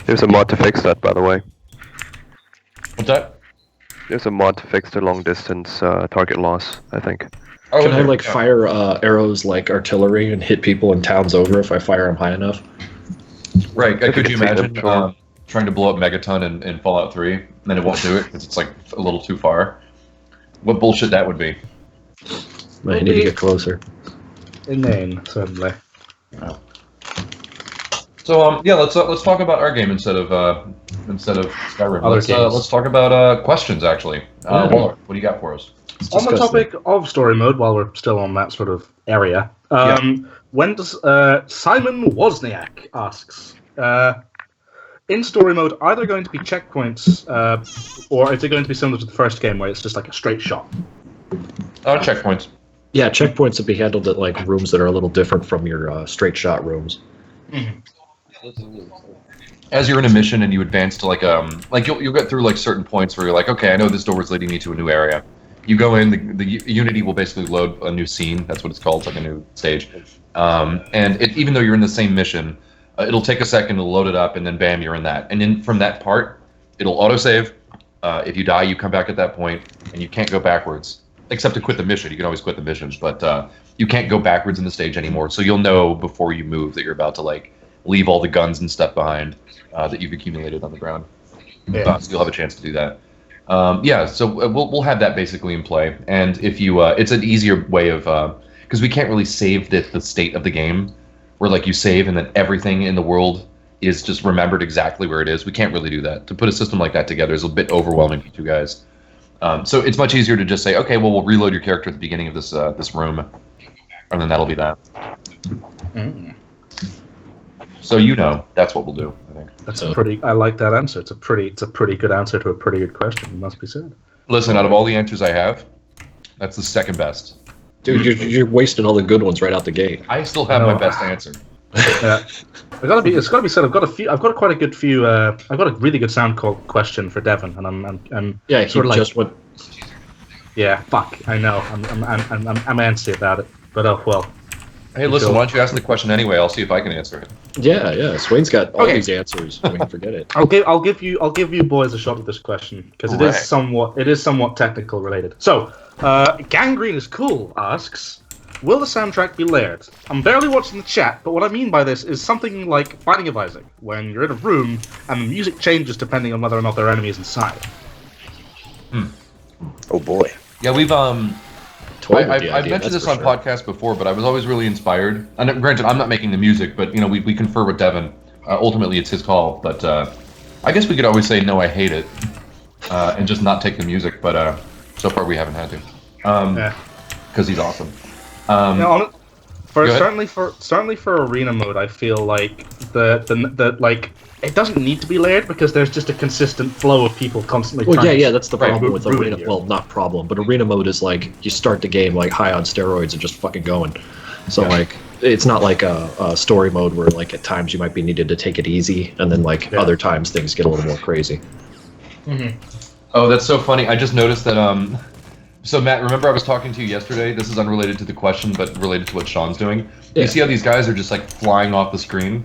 There's a mod to fix that, by the way. What's that? There's a mod to fix the long distance target loss, I think. Oh, Can I fire arrows like artillery and hit people in towns over if I fire them high enough? Right. Could you imagine sure. trying to blow up Megaton in Fallout 3, and then it won't do it because it's like a little too far? What bullshit that would be. I need to get closer. Inane, certainly. So let's talk about our game instead of Skyrim. Other Let's games. talk about questions actually. Waller, what do you got for us? On the topic of story mode, while we're still on that sort of area, when does Simon Wozniak asks, in story mode, are there going to be checkpoints, or is it going to be similar to the first game where it's just like a straight shot? Checkpoints. Yeah, checkpoints would be handled at like rooms that are a little different from your straight shot rooms. As you're in a mission and you advance to like you'll get through like certain points where you're like, okay, I know this door is leading me to a new area. You go in, the Unity will basically load a new scene. That's what it's called. It's like a new stage. And even though you're in the same mission, it'll take a second to load it up, and then bam, you're in that. And then from that part, it'll autosave. If you die, you come back at that point, and you can't go backwards, except to quit the mission. You can always quit the missions, but you can't go backwards in the stage anymore. So you'll know before you move that you're about to like leave all the guns and stuff behind that you've accumulated on the ground. Yeah. So you'll have a chance to do that. So we'll have that basically in play, and if you, it's an easier way of, because we can't really save the state of the game, where like you save and then everything in the world is just remembered exactly where it is. We can't really do that. To put a system like that together is a bit overwhelming for you guys. So it's much easier to just say, okay, well we'll reload your character at the beginning of this room, and then that'll be that. Mm. So that's what we'll do. I think. That's a pretty. I like that answer. It's a pretty good answer to a pretty good question. It must be said. Listen, out of all the answers I have, that's the second best. Dude, you're wasting all the good ones right out the gate. I still have my best answer. Yeah, it's gotta be said. I've got a really good sound call question for Devon, and I'm Yeah, he sort of just went. Yeah, fuck. I know. I'm antsy about it, but oh well. Hey, listen, why don't you ask the question anyway? I'll see if I can answer it. Yeah. Swain's got all Okay. these answers. I mean, forget it. I'll give you boys a shot at this question because it is somewhat technical related. So, Gangrene is cool asks, will the soundtrack be layered? I'm barely watching the chat, but what I mean by this is something like Binding of Isaac, when you're in a room and the music changes depending on whether or not there are enemies inside. Oh boy. Yeah, we've Toyed with the I've idea, mentioned that's this on for sure. podcasts before, but I was always really inspired. And granted, I'm not making the music, but we confer with Devin. Ultimately, it's his call. But I guess we could always say no, I hate it. and just not take the music. But so far we haven't had to, because he's awesome. Certainly for arena mode, I feel like the like it doesn't need to be layered because there's just a consistent flow of people constantly. Well, yeah, that's the problem with ruin arena. you. Well, not problem, but arena mode is like you start the game like high on steroids and just fucking going. So like it's not like a story mode where like at times you might be needed to take it easy, and then like other times things get a little more crazy. Mm-hmm. Oh, that's so funny. I just noticed that. So Matt, remember I was talking to you yesterday? This is unrelated to the question, but related to what Sean's doing. Yeah. You see how these guys are just like flying off the screen?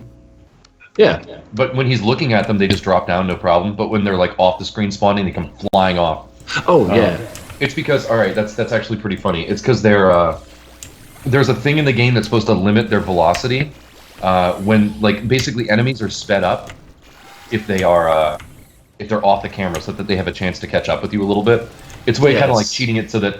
Yeah. But when he's looking at them, they just drop down, no problem. But when they're like off the screen spawning, they come flying off. Oh yeah. It's because that's actually pretty funny. It's because there's a thing in the game that's supposed to limit their velocity when like basically enemies are sped up if they're off the camera, so that they have a chance to catch up with you a little bit. It's way kind of like cheating it so that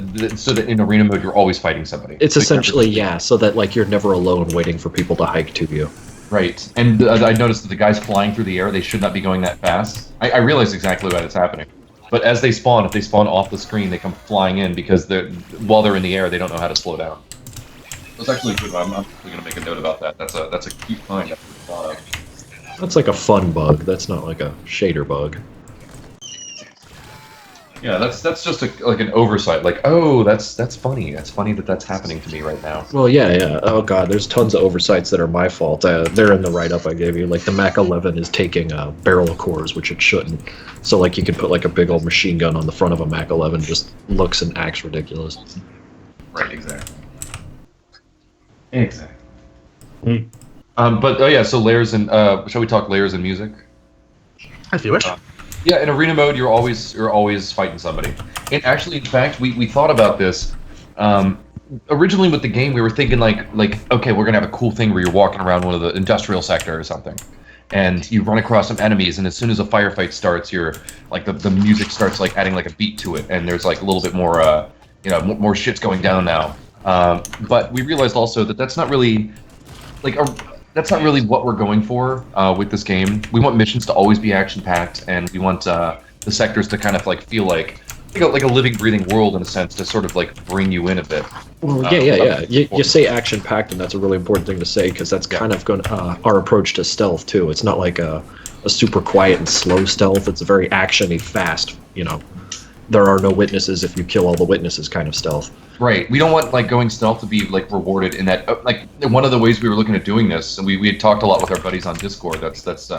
in arena mode you're always fighting somebody. It's essentially so that like you're never alone waiting for people to hike to you. Right, and I noticed that the guys flying through the air, they should not be going that fast. I realize exactly why it's happening. But as they spawn, if they spawn off the screen, they come flying in because while they're in the air, they don't know how to slow down. That's actually a good one. I'm actually going to make a note about that. That's a cute find. That's like a fun bug. That's not like a shader bug. Yeah, that's just like an oversight. Like, oh, that's funny. That's funny that's happening to me right now. Well, yeah. Oh god, there's tons of oversights that are my fault. They're in the write-up I gave you. Like the Mac 11 is taking barrel cores, which it shouldn't. So like you can put like a big old machine gun on the front of a Mac 11, just looks and acts ridiculous. Right, exactly. But oh yeah, so layers and shall we talk layers and music? If you wish. Yeah, in arena mode, you're always fighting somebody. And actually, in fact, we thought about this. Originally with the game, we were thinking like okay, we're gonna have a cool thing where you're walking around one of the industrial sector or something, and you run across some enemies, and as soon as a firefight starts, you're like the music starts like adding like a beat to it, and there's like a little bit more more shit's going down now. But we realized also that that's not really that's not really what we're going for with this game. We want missions to always be action-packed, and we want the sectors to kind of like feel like a living, breathing world in a sense, to sort of like bring you in a bit. Well, yeah. You say action-packed, and that's a really important thing to say because that's kind of our approach to stealth too. It's not like a super quiet and slow stealth. It's a very actiony, fast. There are no witnesses if you kill all the witnesses kind of stealth. Right. We don't want like going stealth to be like rewarded in that like one of the ways we were looking at doing this, and we had talked a lot with our buddies on Discord. That's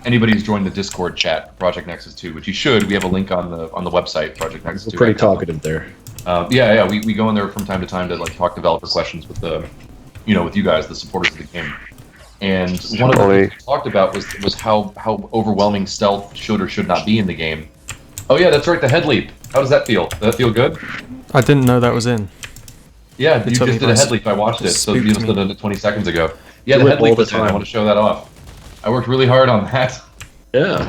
anybody who's joined the Discord chat, Project Nexus 2, which you should. We have a link on the website, Project Nexus 2. We're pretty talkative there. We go in there from time to time to like talk developer questions with with you guys, the supporters of the game. And one of the things we talked about was how overwhelming stealth should or should not be in the game. Oh yeah, that's right, the head leap. How does that feel? Does that feel good? I didn't know that was in. Yeah, you just did a head leap. I watched it, so you just did it 20 seconds ago. Yeah, the head leap was in. I want to show that off. I worked really hard on that. Yeah.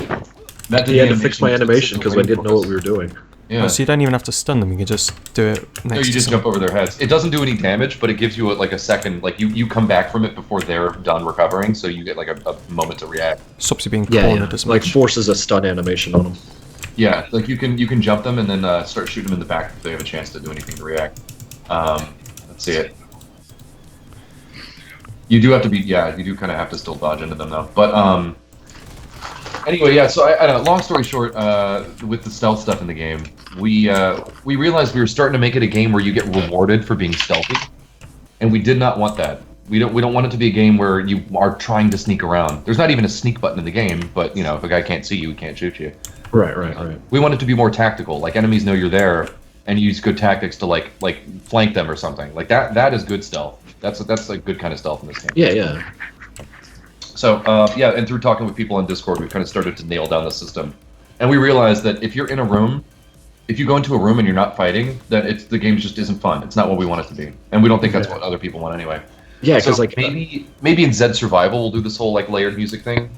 He had to fix my animation because I didn't know what we were doing. Yeah. So you don't even have to stun them, you can just do it next No, you just jump over their heads. It doesn't do any damage, but it gives you a second, like you come back from it before they're done recovering, so you get like a moment to react. Stops you being cornered as much. Like forces a stun animation on them. Yeah, like you can jump them and then start shooting them in the back if they have a chance to do anything to react. Let's see it. You do have to be, you do kind of have to still dodge into them though. But anyway, yeah. So I don't know. Long story short, with the stealth stuff in the game, we realized we were starting to make it a game where you get rewarded for being stealthy, and we did not want that. We don't want it to be a game where you are trying to sneak around. There's not even a sneak button in the game, but if a guy can't see you, he can't shoot you. Right. We want it to be more tactical. Like enemies know you're there, and you use good tactics to like flank them or something. Like that is good stealth. That's a good kind of stealth in this game. Yeah. So and through talking with people on Discord, we kind of started to nail down the system, and we realized that if you're in a room, if you go into a room and you're not fighting, then the game just isn't fun. It's not what we want it to be, and we don't think that's what other people want anyway. Yeah, because so maybe in Zed Survival we'll do this whole like layered music thing.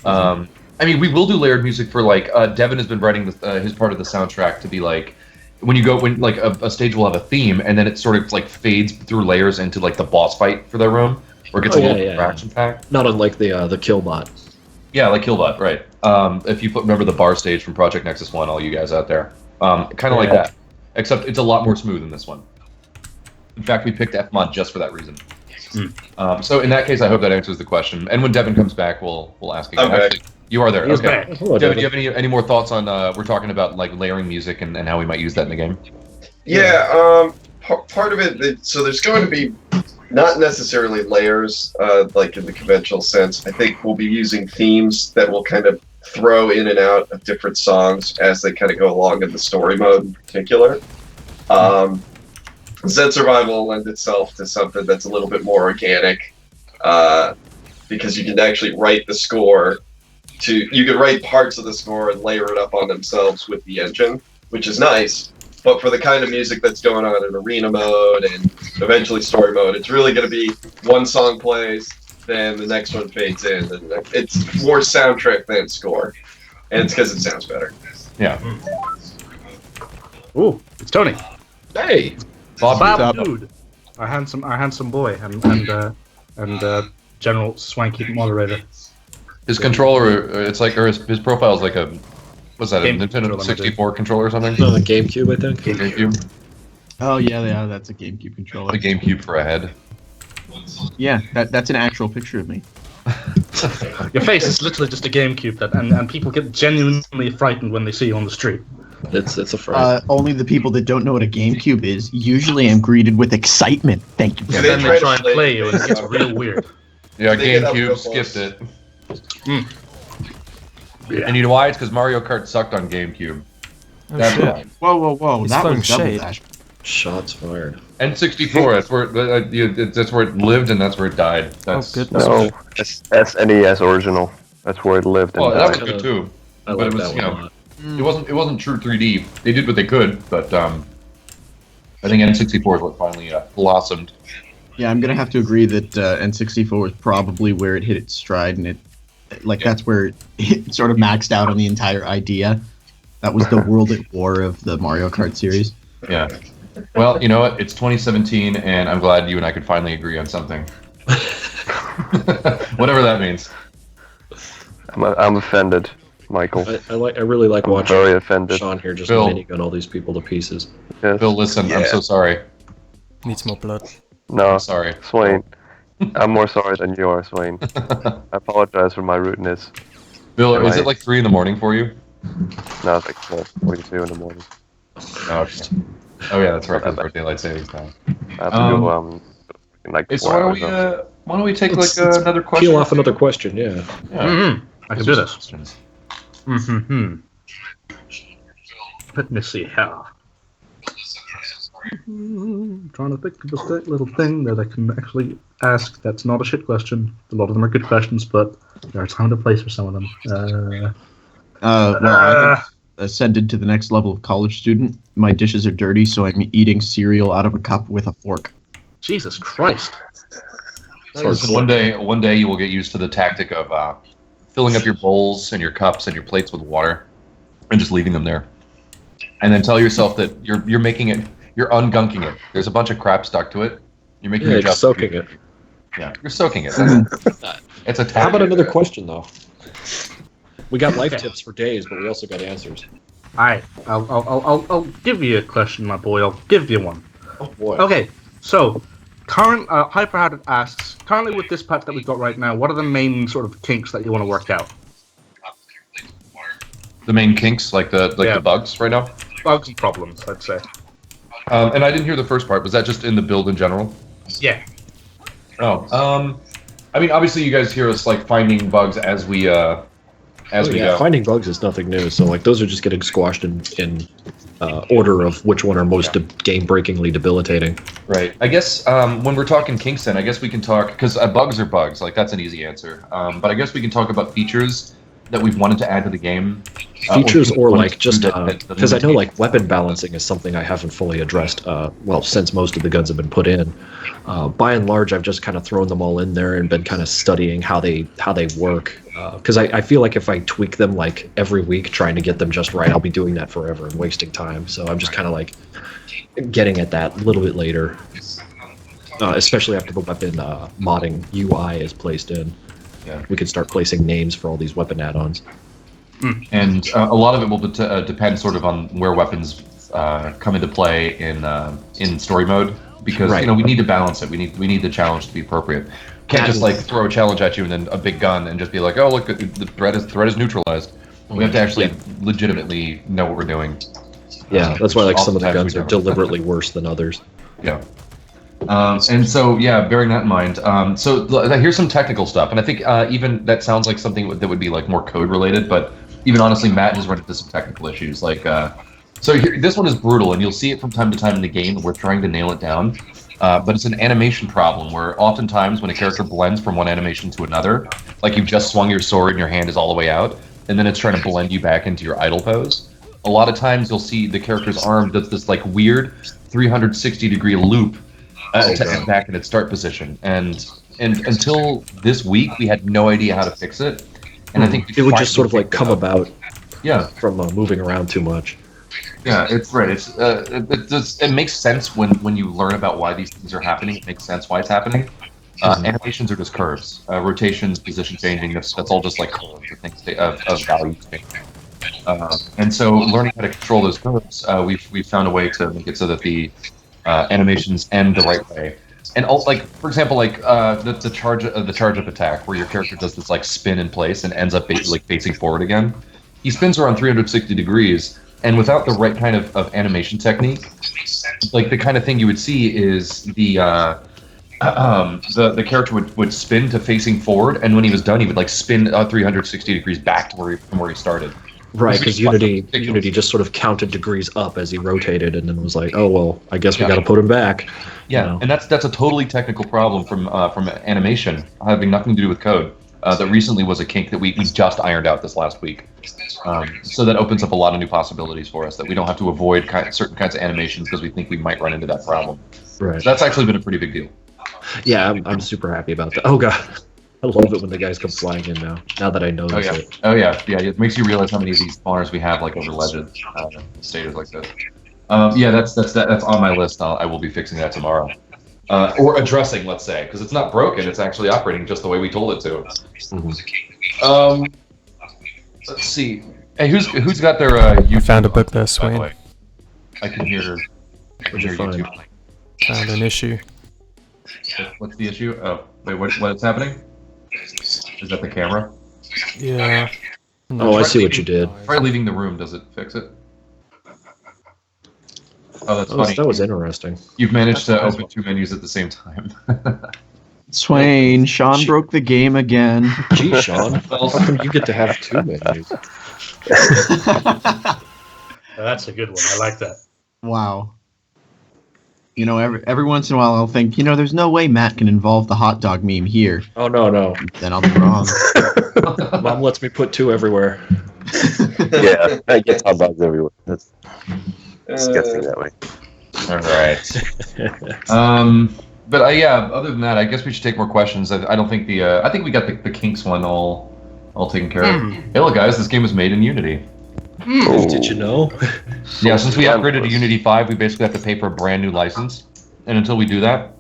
I mean, we will do layered music for like Devin has been writing his part of the soundtrack to be like when like a stage will have a theme and then it sort of like fades through layers into like the boss fight for their room, or it gets a little more action packed. Not unlike the Killbot. Yeah, like Killbot, right? If you remember the bar stage from Project Nexus 1, all you guys out there. Kind of like that, except it's a lot more smooth than this one. In fact, we picked Fmod just for that reason. So in that case, I hope that answers the question. And when Devin comes back, we'll ask again. Okay. Actually, you are there. He's Okay. back. Hello, Devin, do you have any more thoughts on? We're talking about like layering music and how we might use that in the game. Yeah, part of it, so there's going to be not necessarily layers, like in the conventional sense. I think we'll be using themes that will kind of throw in and out of different songs as they kind of go along in the story mode in particular. Zed Survival will lend itself to something that's a little bit more organic, because you can actually write the score you can write parts of the score and layer it up on themselves with the engine, which is nice. But for the kind of music that's going on in arena mode and eventually story mode, it's really going to be one song plays, then the next one fades in, and it's more soundtrack than score, and it's because it sounds better. Yeah. Ooh, it's Tony. Hey, Bob. Dude, our handsome boy, and general swanky moderator. His controller, it's like, or his profile is like a, what's that? A Game Nintendo controller, 64 controller or something? No, the GameCube, I think. GameCube. Oh yeah, that's a GameCube controller. The GameCube for a head. Yeah, that's an actual picture of me. Your face is literally just a GameCube, and people get genuinely frightened when they see you on the street. It's a fright. Only the people that don't know what a GameCube is usually am greeted with excitement. Thank you. And then they try and play you, and it gets real weird. Yeah, They get up real GameCube skipped it. Yeah. And you know why? It's because Mario Kart sucked on GameCube. That's shit. why. Whoa! He's That throwing was double shade. dash. Shots fired. N64. That's where it lived and that's where it died. That's, goodness. No, SNES original. That's where it lived. And Well, that was died. good too. I But like it was, that you one a know, lot. it wasn't true 3D. They did what they could, but I think N64 is what finally blossomed. Yeah, I'm gonna have to agree that N64 was probably where it hit its stride, and that's where it sort of maxed out on the entire idea. That was the world at war of the Mario Kart series. Yeah. Well, you know what? It's 2017, and I'm glad you and I could finally agree on something. Whatever that means. I'm offended, Michael. I really like I'm watching very offended. Sean here just Phil. minigun all these people to pieces. Yes. Bill, listen, I'm Yeah. so sorry. Needs more blood. No, I'm sorry. Swain. I'm more sorry than you are, Swain. I apologize for my rudeness. Bill, Am is I- it like 3 in the morning for you? No, it's like 42 in the morning. Oh, okay. Oh yeah, that's right. Because daylight savings time. I have to go like Hey, so 4 why don't hours. we up. why don't we take Let's another question? Peel off another question, yeah. Yeah. Mm-hmm. I can do this. Questions. Mm-hmm. Let me see here. Trying to think of a little thing that I can actually ask that's not a shit question. A lot of them are good questions, but there are time and place for some of them. I ascended to the next level of college student. My dishes are dirty, so I'm eating cereal out of a cup with a fork. Jesus Christ. Listen, one day you will get used to the tactic of filling up your bowls and your cups and your plates with water, and just leaving them there, and then tell yourself that you're making it, you're ungunking it. There's a bunch of crap stuck to it. You're making Yeah, your you're job soaking it. Yeah, you're soaking it. It's a tactic. How about another question, though? We got life tips for days, but we also got answers. Alright, I'll give you a question, my boy. I'll give you one. Oh boy. Okay, so current Hyperheaded asks, currently with this patch that we've got right now, what are the main sort of kinks that you want to work out? The main kinks, like the bugs right now. Bugs and problems, I'd say. And I didn't hear the first part. Was that just in the build in general? Yeah. Oh, I mean, obviously you guys hear us like finding bugs as we go. Finding bugs is nothing new, so like those are just getting squashed in order of which one are most game-breakingly debilitating. Right. I guess when we're talking kinks, then I guess we can talk because bugs are bugs. Like that's an easy answer. But I guess we can talk about features that we've wanted to add to the game. Features or wanted like to just do that because I know like weapon balancing is something I haven't fully addressed. Well, since most of the guns have been put in, by and large, I've just kind of thrown them all in there and been kind of studying how they work. Because I feel like if I tweak them like every week, trying to get them just right, I'll be doing that forever and wasting time. So I'm just kind of like getting at that a little bit later, especially after the weapon modding UI is placed in. Yeah. We could start placing names for all these weapon add-ons. And a lot of it will depend sort of on where weapons come into play in story mode, because Right. we need to balance it. We need the challenge to be appropriate. Can't just like throw a challenge at you and then a big gun and just be like, oh look, the threat is neutralized. We have to actually legitimately know what we're doing. Yeah, that's why like some of the Oftentimes guns we are don't. deliberately worse than others. Yeah. And so, yeah, bearing that in mind, here's some technical stuff, and I think even that sounds like something that would be like more code related, but even honestly, Matt has run into some technical issues. Like, so here, this one is brutal, and you'll see it from time to time in the game. And we're trying to nail it down, but it's an animation problem where oftentimes when a character blends from one animation to another, like you've just swung your sword and your hand is all the way out, and then it's trying to blend you back into your idle pose. A lot of times you'll see the character's arm does this like weird 360-degree loop to end back in its start position, and until this week we had no idea how to fix it, and I think it would just sort of like come about from moving around too much. Yeah, it's right. It makes sense when you learn about why these things are happening. It makes sense why it's happening. Animations are just curves, rotations, position changing. That's all just like curves or things of value changing. And so learning how to control those curves, we've found a way to make it so that the animations end the right way. And also, like for example, like the charge up attack, where your character does this like spin in place and ends up like facing forward again. He spins around 360 degrees, and without the right kind of animation technique, like the kind of thing you would see is the character would spin to facing forward, and when he was done, he would like spin 360 degrees back to from where he started. Right, because Unity just sort of counted degrees up as he rotated, and then was like, "Oh well, I guess we got to put him back." Yeah, and that's a totally technical problem from animation, having nothing to do with code. That recently was a kink that we just ironed out this last week. So that opens up a lot of new possibilities for us, that we don't have to avoid certain kinds of animations because we think we might run into that problem. Right. So that's actually been a pretty big deal. Yeah, I'm super happy about that. Oh god, I love it when the guys come flying in now. Now that I know it. Oh yeah. It makes you realize how many of these spawners we have like over ledges, stages like this. That's on my list. I will be fixing that tomorrow, or addressing, let's say, because it's not broken. It's actually operating just the way we told it to. Mm-hmm. Let's see. Hey, who's got their? You found a book there, Swain. I can hear. What'd you find? Found an issue. What's the issue? Oh, wait, what's happening? Is that the camera? Yeah. Oh, I see what you did. Try leaving the room. Does it fix it? Oh, that's funny. That was interesting. You've managed to open two menus at the same time. Swain, Sean broke the game again. Gee, Sean, how come you get to have two menus? That's a good one. I like that. Wow. You know, every once in a while I'll think, there's no way Matt can involve the hot dog meme here. Oh, no. Then I'll be wrong. Mom lets me put two everywhere. Yeah, I get hot dogs everywhere. That's disgusting that way. All right. But other than that, I guess we should take more questions. I don't think I think we got the kinks one all taken care of. Hey, look, guys, this game was made in Unity. Did you know? Yeah, since we upgraded to Unity 5, we basically have to pay for a brand new license, and until we do that,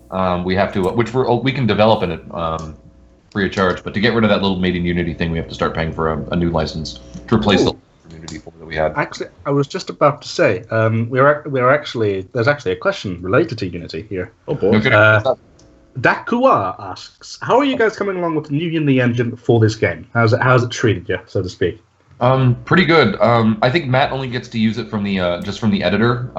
we have to, we can develop in it free of charge. But to get rid of that little made in Unity thing, we have to start paying for a new license to replace the Unity 4 that we had. Actually, I was just about to say, there's actually a question related to Unity here. Oh boy. Dakua asks, how are you guys coming along with the new Unity engine for this game? How's it treated you, so to speak? Pretty good. I think Matt only gets to use it from the just from the editor,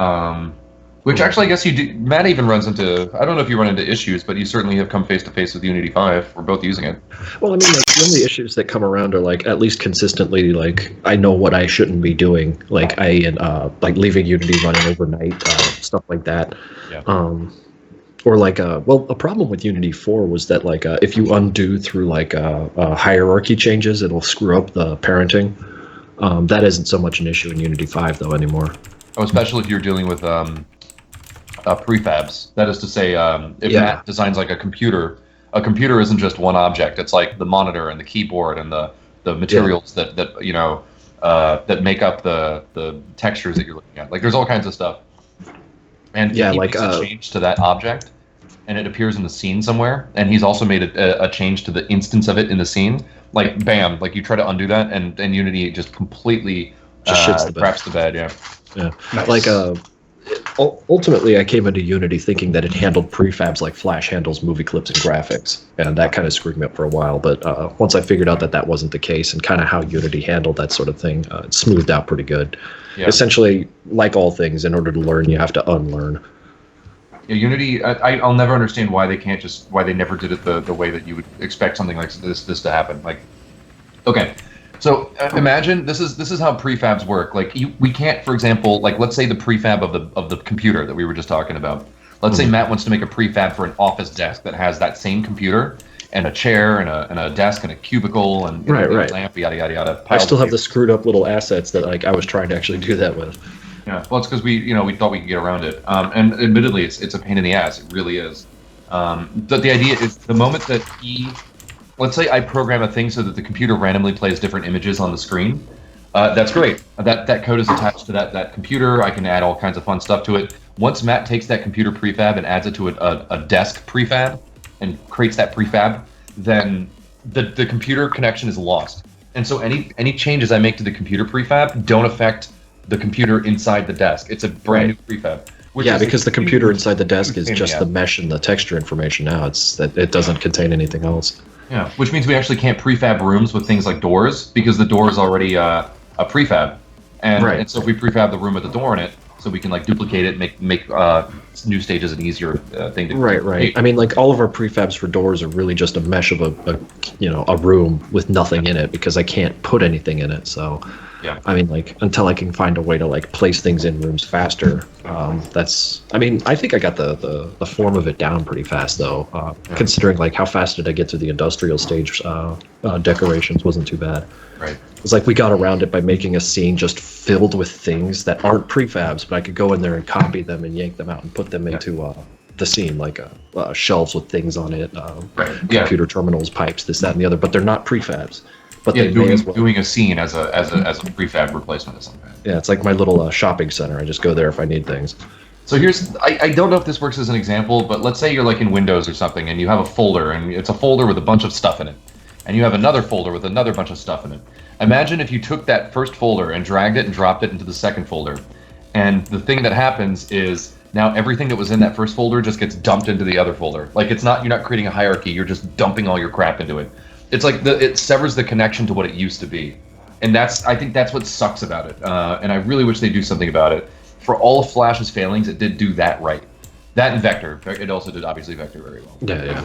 which actually I guess you do. Matt even runs into. I don't know if you run into issues, but you certainly have come face to face with Unity 5. We're both using it. Well, I mean, like, the only issues that come around are like at least consistently, like I know what I shouldn't be doing, like like leaving Unity running overnight, stuff like that. Yeah. Or like a problem with Unity 4 was that like if you undo through like hierarchy changes, it'll screw up the parenting. That isn't so much an issue in Unity 5 though anymore. Oh, especially if you're dealing with prefabs. That is to say, if Matt designs like a computer isn't just one object. It's like the monitor and the keyboard and the materials that make up the textures that you're looking at. Like there's all kinds of stuff. And if he makes a change to that object, and it appears in the scene somewhere, and he's also made a change to the instance of it in the scene, like bam, like you try to undo that, and Unity just completely Just shits the bed. craps the bed. Yeah. Yeah, Nice. like ultimately, I came into Unity thinking that it handled prefabs like Flash handles movie clips and graphics, and that kind of screwed me up for a while. But once I figured out that that wasn't the case, and kind of how Unity handled that sort of thing, it smoothed out pretty good. Yeah. Essentially, like all things, in order to learn, you have to unlearn. Yeah, Unity. I'll never understand why they never did it the way that you would expect something like this to happen. Like, okay, so imagine this is how prefabs work. Like we can't, for example, like let's say the prefab of the computer that we were just talking about. Let's say Matt wants to make a prefab for an office desk that has that same computer and a chair and a desk and a cubicle and Right. a lamp, yada yada yada. I still have the screwed up little assets that like I was trying to actually do that with. Yeah, well, it's because we thought we could get around it, and admittedly, it's a pain in the ass. It really is. But the idea is the moment that let's say I program a thing so that the computer randomly plays different images on the screen. That's great. That code is attached to that computer. I can add all kinds of fun stuff to it. Once Matt takes that computer prefab and adds it to a desk prefab and creates that prefab, then the computer connection is lost. And so any changes I make to the computer prefab don't affect the computer inside the desk. It's a brand new prefab. Yeah, because the computer inside the desk is just the mesh and the texture information now. It's that it doesn't contain anything else. Yeah, which means we actually can't prefab rooms with things like doors because the door is already a prefab, and so if we prefab the room with the door in it, so we can like duplicate it, make new stages an easier thing to Right. I mean, like all of our prefabs for doors are really just a mesh of a room with nothing in it because I can't put anything in it. So. Yeah. I mean, like, until I can find a way to, like, place things in rooms faster, I mean, I think I got the form of it down pretty fast, though, considering, like, how fast did I get through the industrial stage decorations wasn't too bad. Right. It's like we got around it by making a scene just filled with things that aren't prefabs, but I could go in there and copy them and yank them out and put them into the scene, like shelves with things on it, computer terminals, pipes, this, that, and the other, but they're not prefabs. But yeah, they may as well. doing a scene as a prefab replacement of some kind. Yeah, it's like my little shopping center. I just go there if I need things. So I don't know if this works as an example, but let's say you're like in Windows or something, and you have a folder, and it's a folder with a bunch of stuff in it, and you have another folder with another bunch of stuff in it. Imagine if you took that first folder and dragged it and dropped it into the second folder, and the thing that happens is now everything that was in that first folder just gets dumped into the other folder. Like you're not creating a hierarchy, you're just dumping all your crap into it. It's like it severs the connection to what it used to be, and I think that's what sucks about it. And I really wish they do something about it. For all of Flash's failings, it did do that right. That and Vector. It also did obviously Vector very well. Yeah.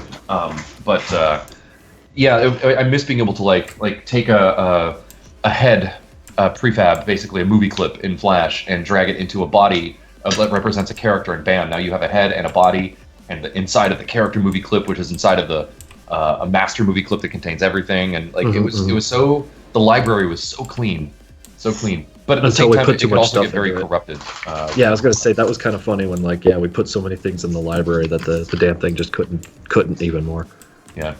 I miss being able to like take a head prefab, basically a movie clip in Flash, and drag it into a body that represents a character, and bam, now you have a head and a body, and the inside of the character movie clip, which is inside of a master movie clip that contains everything, and like it was so the library was so clean, but at the same time it could also get very corrupted. I was gonna say that was kind of funny when we put so many things in the library that the damn thing just couldn't even more. Yeah,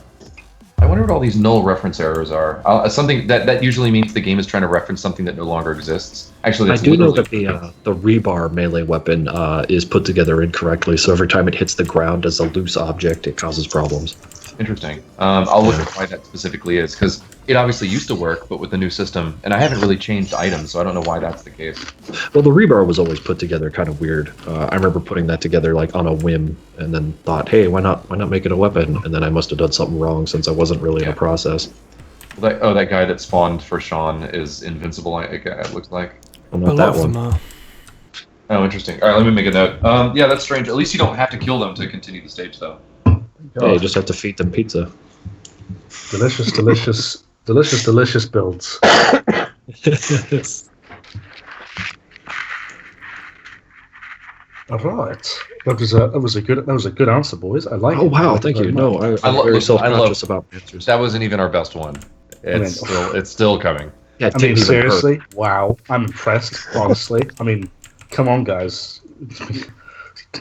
I wonder what all these null reference errors are. Something that usually means the game is trying to reference something that no longer exists. Actually, I do know that the rebar melee weapon is put together incorrectly, so every time it hits the ground as a loose object, it causes problems. Interesting. I'll look at why that specifically is, because it obviously used to work, but with the new system, and I haven't really changed items, so I don't know why that's the case. Well, the rebar was always put together kind of weird. I remember putting that together like on a whim, and then thought, hey, why not make it a weapon? And then I must have done something wrong since I wasn't really in a process. That guy that spawned for Sean is invincible. It looks like. Well, not that one. Oh, interesting. All right, let me make a note. Yeah, that's strange. At least you don't have to kill them to continue the stage, though. Yeah, you just have to feed them pizza. Delicious builds. All right, that was a good answer, boys. I like. Oh wow, thank you. No, I'm very self-conscious about answers. That wasn't even our best one. It's still coming. Yeah, I mean, seriously, wow, I'm impressed. Honestly, I mean, come on, guys,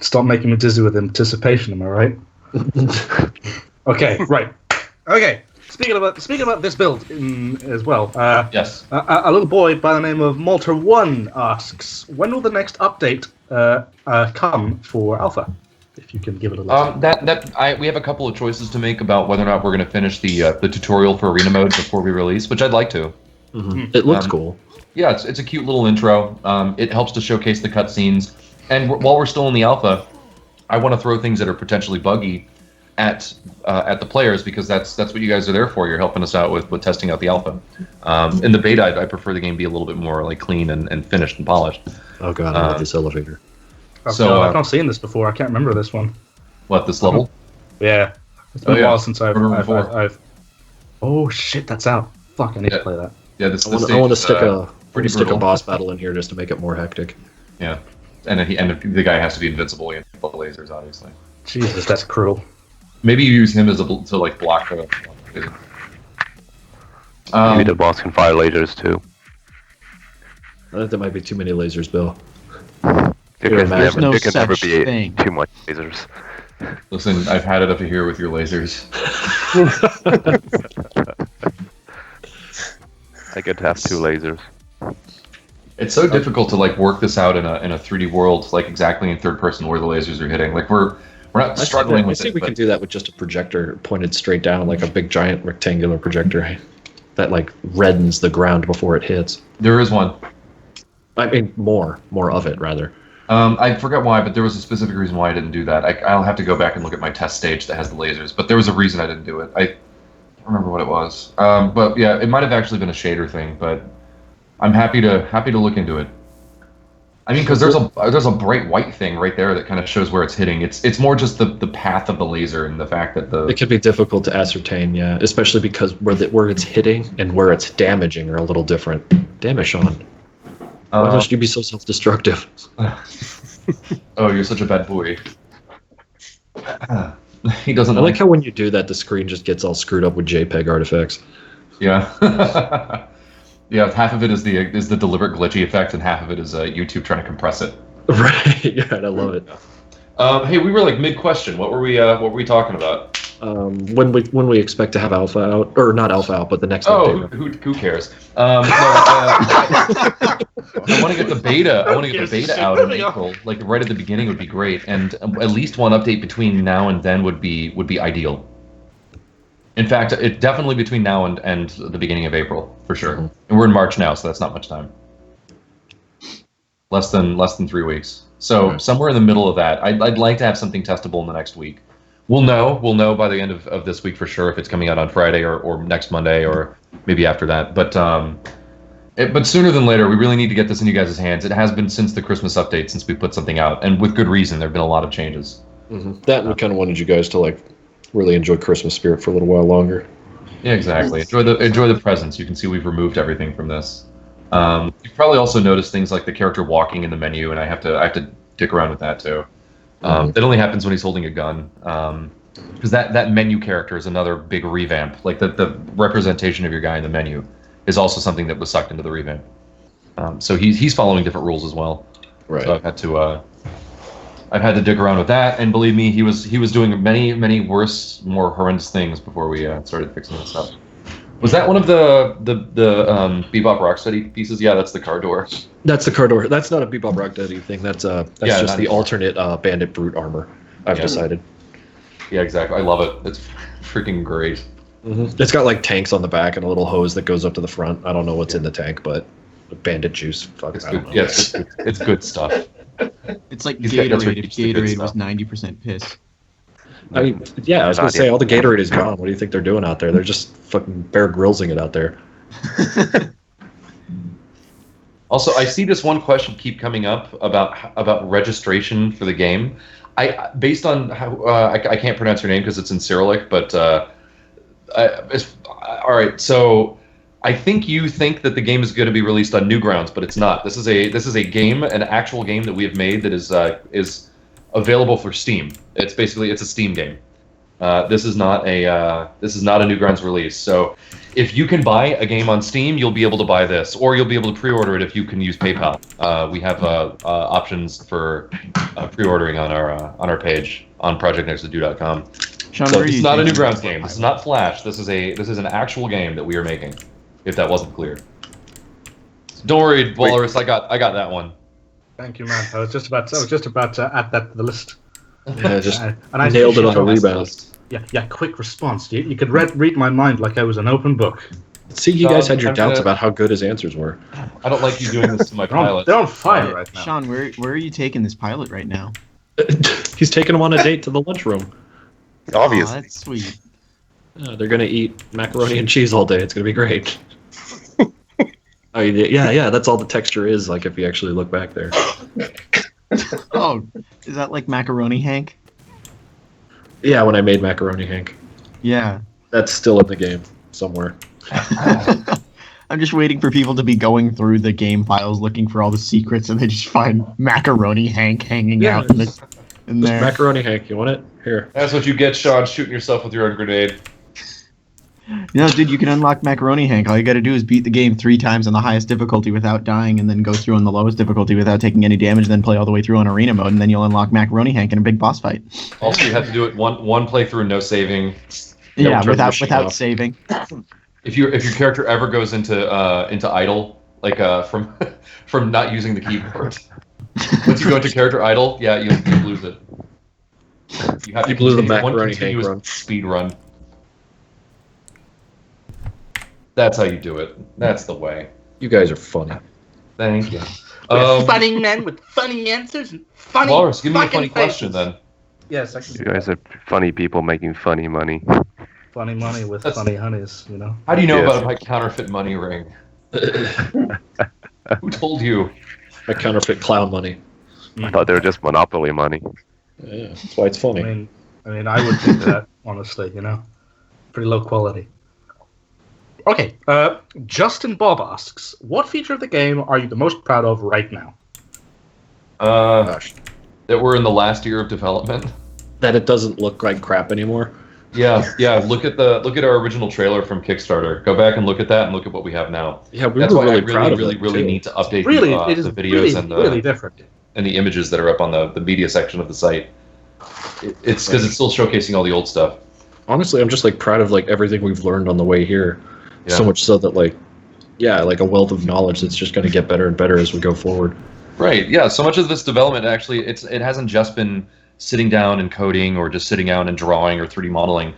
stop making me dizzy with anticipation. Am I right? Okay, right. Okay. Speaking about this build as well. Yes. A little boy by the name of Malta1 asks, when will the next update come for Alpha? if you can give it a listen. We have a couple of choices to make about whether or not we're going to finish the tutorial for arena mode before we release, which I'd like to. It looks cool. Yeah, it's a cute little intro. It helps to showcase the cutscenes, and while we're still in the alpha, I want to throw things that are potentially buggy at the players, because that's what you guys are there for. You're helping us out with testing out the alpha. In the beta, I prefer the game be a little bit more like clean and finished and polished. Oh god, I love this elevator. I've not seen this before. I can't remember this one. What, this level? Yeah, it's been a while since I've. I've Oh shit, that's out. Fuck, I need to play that. Yeah, I want to stick a boss battle in here just to make it more hectic. Yeah, and the guy has to be invincible against the lasers, obviously. Jesus, that's cruel. Maybe you use him to like block the. Maybe the boss can fire lasers too. I think there might be too many lasers, Bill. There can no never such be thing. too much lasers. Listen, I've had it up here with your lasers. I get to have 2 lasers. It's so difficult to like work this out in a 3D world, like exactly in third person where the lasers are hitting. Like we're not struggling with it. I think we can do that with just a projector pointed straight down, like a big giant rectangular projector that like reddens the ground before it hits. There is one. I mean, more of it rather. I forgot why, but there was a specific reason why I didn't do that. I'll have to go back and look at my test stage that has the lasers, but there was a reason I didn't do it. I don't remember what it was. But yeah, it might have actually been a shader thing, but I'm happy to look into it. I mean, because there's a bright white thing right there that kind of shows where it's hitting. It's more just the path of the laser and the fact that it can be difficult to ascertain, yeah, especially because where it's hitting and where it's damaging are a little different. Damn it, Sean. Why must you be so self-destructive? Oh, you're such a bad boy. He doesn't. I like how when you do that, the screen just gets all screwed up with JPEG artifacts. Yeah. Yeah, half of it is the deliberate glitchy effect, and half of it is YouTube trying to compress it. Right. Yeah, I love it. Hey, we were like mid-question. What were we talking about? When we expect to have alpha out, or not alpha out, but the next update. Who cares? I want to get the beta. I want to get the beta out in April, like right at the beginning would be great, and at least one update between now and then would be ideal. In fact, it definitely between now and the beginning of April for sure. Mm-hmm. And we're in March now, so that's not much time. Less than 3 weeks. So somewhere in the middle of that, I'd like to have something testable in the next week. We'll know by the end of this week for sure if it's coming out on Friday or next Monday or maybe after that. But sooner than later, we really need to get this in you guys' hands. It has been since the Christmas update since we put something out, and with good reason. There have been a lot of changes. Mm-hmm. That we kind of wanted you guys to like really enjoy Christmas spirit for a little while longer. Yeah, exactly. Enjoy the presents. You can see we've removed everything from this. You've probably also noticed things like the character walking in the menu, and I have to dick around with that too. That only happens when he's holding a gun. Because that menu character is another big revamp. Like the representation of your guy in the menu is also something that was sucked into the revamp. So he's following different rules as well. Right. So I've had to dig around with that, and believe me, he was doing many worse, more horrendous things before we started fixing this up. Was that one of the Bebop Rocksteady pieces? Yeah, that's the car door. That's the car door. That's not a Bebop Rocksteady thing. That's just the alternate Bandit Brute armor. I've decided. Yeah, exactly. I love it. It's freaking great. Mm-hmm. It's got like tanks on the back and a little hose that goes up to the front. I don't know what's in the tank, but Bandit juice. Fuck, it's good. Yeah, it's good stuff. It's like Gatorade if Gatorade was 90% piss. I mean, yeah, I was going to say, all the Gatorade is gone. What do you think they're doing out there? They're just fucking Bear Grylls-ing it out there. Also, I see this one question keep coming up about registration for the game. Based on how I can't pronounce your name because it's in Cyrillic, but all right. So I think you think that the game is going to be released on Newgrounds, but it's not. This is a game, an actual game that we have made that is available for Steam. It's a Steam game. This is not a Newgrounds release. So if you can buy a game on Steam, you'll be able to buy this, or you'll be able to pre-order it if you can use PayPal. We have options for pre-ordering on our page on projectnexttodo.com. Sean, so it's not a Newgrounds game. This is not Flash. This is an actual game that we are making. If that wasn't clear. Don't worry, Walrus. I got that one. Thank you, man. I was just about to add that to the list. Yeah, just And I nailed it on a appreciate that. rebound. Yeah, quick response. You could read my mind like I was an open book. See, you guys had your I'm doubts gonna- about how good his answers were. I don't like you doing this to my pilot. They're on fire right now. Sean, where are you taking this pilot right now? He's taking him on a date to the lunchroom. Obviously. Aw, that's sweet. They're gonna eat macaroni and cheese all day. It's gonna be great. Oh, yeah. That's all the texture is. Like if you actually look back there. Oh, is that like macaroni, Hank? Yeah, when I made macaroni, Hank. Yeah. That's still in the game somewhere. I'm just waiting for people to be going through the game files looking for all the secrets, and they just find macaroni Hank hanging Yeah, out in just there. macaroni, Hank. You want it? Here. That's what you get, Sean, shooting yourself with your own grenade. No, dude, you can unlock macaroni Hank. All you got to do is beat the game 3 times on the highest difficulty without dying, and then go through on the lowest difficulty without taking any damage, then play all the way through on arena mode, and then you'll unlock macaroni Hank in a big boss fight. Also, you have to do it one playthrough, no saving. Yeah, turn the without machine off. saving. If your character ever goes into idle, like from not using the keyboard, once you go into character idle, yeah, you lose it. You have to You blew the continue one macaroni Hank continuous run. speed run. That's how you do it. That's the way. You guys are funny. Thank you. Funny men with funny answers and funny. Walrus, give me a fucking funny question faces. then. Yes, I can. You guys are funny people making funny money. Funny money with That's- funny honeys, you know. How do you know Yes. about my counterfeit money ring? Who told you? My counterfeit clown money. I thought they were just monopoly money. Yeah, that's why it's funny. I mean, I would think that honestly, you know, pretty low quality. Okay, Justin Bob asks, what feature of the game are you the most proud of right now? Gosh. That we're in the last year of development. That it doesn't look like crap anymore. Yeah. Look at our original trailer from Kickstarter. Go back and look at that, and look at what we have now. Yeah, we That's were why really I proud of really, it, really too. need to update Really, the it is videos really, and the really different. and the images that are up on the media section of the site. It's because it's still showcasing all the old stuff. Honestly, I'm just like proud of like everything we've learned on the way here. Yeah. So much so that like a wealth of knowledge that's just going to get better and better as we go forward. Right. Yeah. So much of this development actually, it hasn't just been sitting down and coding or just sitting down and drawing or 3D modeling.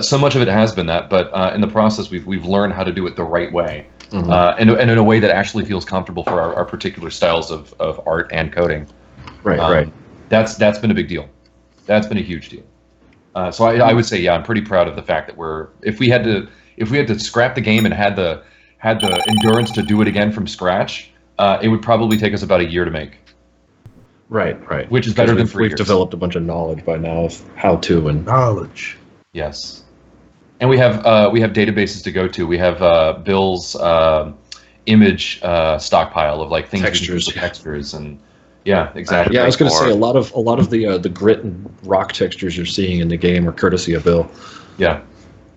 So much of it has been that, but in the process, we've learned how to do it the right way, and in a way that actually feels comfortable for our particular styles of art and coding. Right. That's been a big deal. That's been a huge deal. So I would say, yeah, I'm pretty proud of the fact that if we had to scrap the game and had the endurance to do it again from scratch, it would probably take us about a year to make. Right. Which is better than 3 we've years. developed a bunch of knowledge by now of how to and Knowledge. Yes, and we have databases to go to. We have Bill's image stockpile of like things Textures. we can do with textures and yeah, exactly. yeah. I was going to more. say a lot of the grit and rock textures you're seeing in the game are courtesy of Bill. Yeah,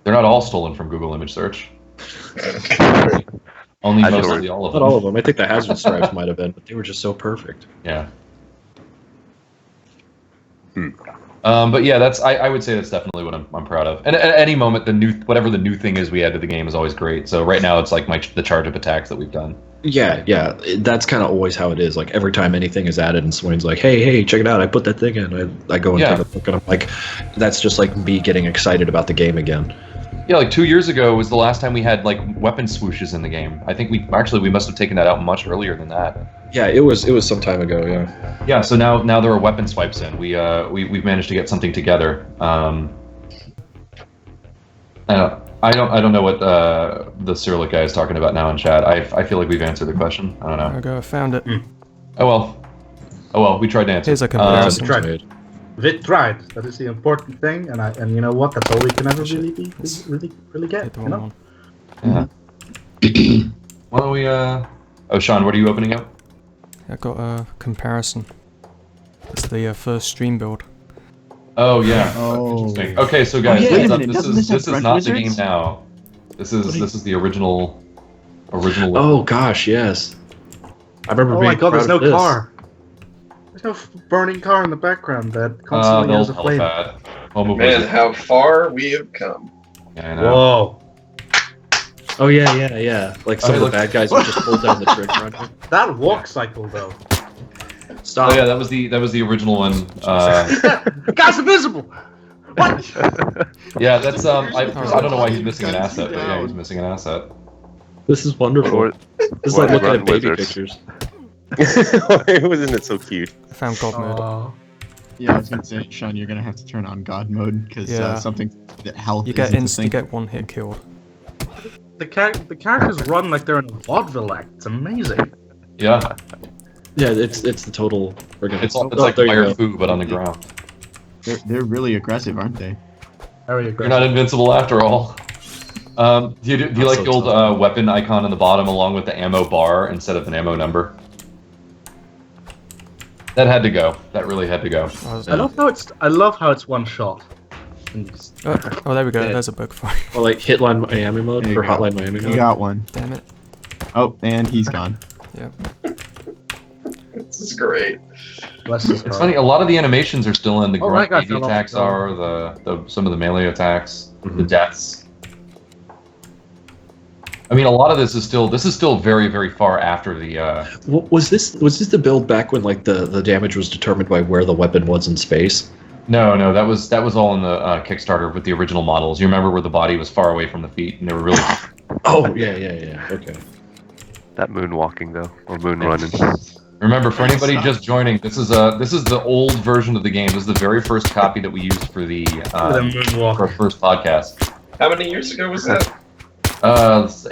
they're not all stolen from Google Image Search. Only I don't- mostly all of Not them. all of them. I think the hazard stripes might have been, but they were just so perfect. Yeah. But yeah, I would say that's definitely what I'm proud of. And at any moment, whatever the new thing is we add to the game is always great. So right now it's like the charge of attacks that we've done. Yeah. That's kind of always how it is. Like every time anything is added and someone's like, hey, check it out. I put that thing in. I go and Yeah. take a look and I'm like, that's just like me getting excited about the game again. Yeah, like 2 years ago was the last time we had like weapon swooshes in the game. I think we must have taken that out much earlier than that. Yeah, it was some time ago. Yeah. Yeah, so now there are weapon swipes in. We've managed to get something together. I don't know what the Cyrillic guy is talking about now in chat. I feel like we've answered the question. I don't know. There we go, I found it. Oh well, we tried to answer. Here's a comparison. Tried. Vic tried. That is the important thing, and you know what? That's all we can ever really get. Hit the You wrong know? one. Yeah. Why don't we? Oh, Sean, what are you opening up? I got a comparison. It's the first stream build. Oh yeah. Oh. Interesting. Okay, so guys, yeah. heads Wait a up, minute, this doesn't is this have not Front the game Wizards? now. This is the original. Oh gosh, yes. I remember Oh being my god, there's proud no of this. car. There's no burning car in the background that constantly They'll has a tell flame. that. Home Man, how far we have come. Yeah, I know. Whoa. Oh yeah. Like some Hey, of the look. bad guys would just pull down the trigger on you. That walk cycle, though. Stop. Oh yeah, that was the original one. The guy's invisible. What? Yeah, that's I don't know why he's missing an asset, but yeah, he's missing an asset. This is wonderful. Or- This is or like the looking run at baby wizards. pictures. Wasn't it so cute? I found God mode. Aw. Yeah, I was gonna say, Sean, you're gonna have to turn on God mode because Yeah. something that health. You get isn't the you thing. get one hit killed. The characters run like they're in a vaudeville act. It's amazing. Yeah, Yeah, it's the total. it's Oh, like there you fire go. fu, but on the ground. They're really aggressive, aren't they? Very You're aggressive. not invincible after all. Do you Not like so the old tough. weapon icon on the bottom along with the ammo bar instead of an ammo number? That had to go. That really had to go. I love how it's one shot. And just- Oh, there we go. Yeah. There's a bug for you. Or like Hitline Miami mode There you or go. Hotline Miami You mode. got one. Damn it. Oh, and he's gone. Yeah. This is great. Bless his It's heart. funny. A lot of the animations are still in. The Oh, grunt that guy baby fell off attacks the are some of the melee attacks, the deaths. I mean, a lot of this is still very, very far after the. Was this the build back when like the damage was determined by where the weapon was in space? No, that was all in the Kickstarter with the original models. You remember where the body was far away from the feet, and they were really. Oh yeah. Okay. That moonwalking though, or moon running. Remember, for anybody just joining, this is the old version of the game. This is the very first copy that we used for the With a moonwalk. for our first podcast. How many years ago was that?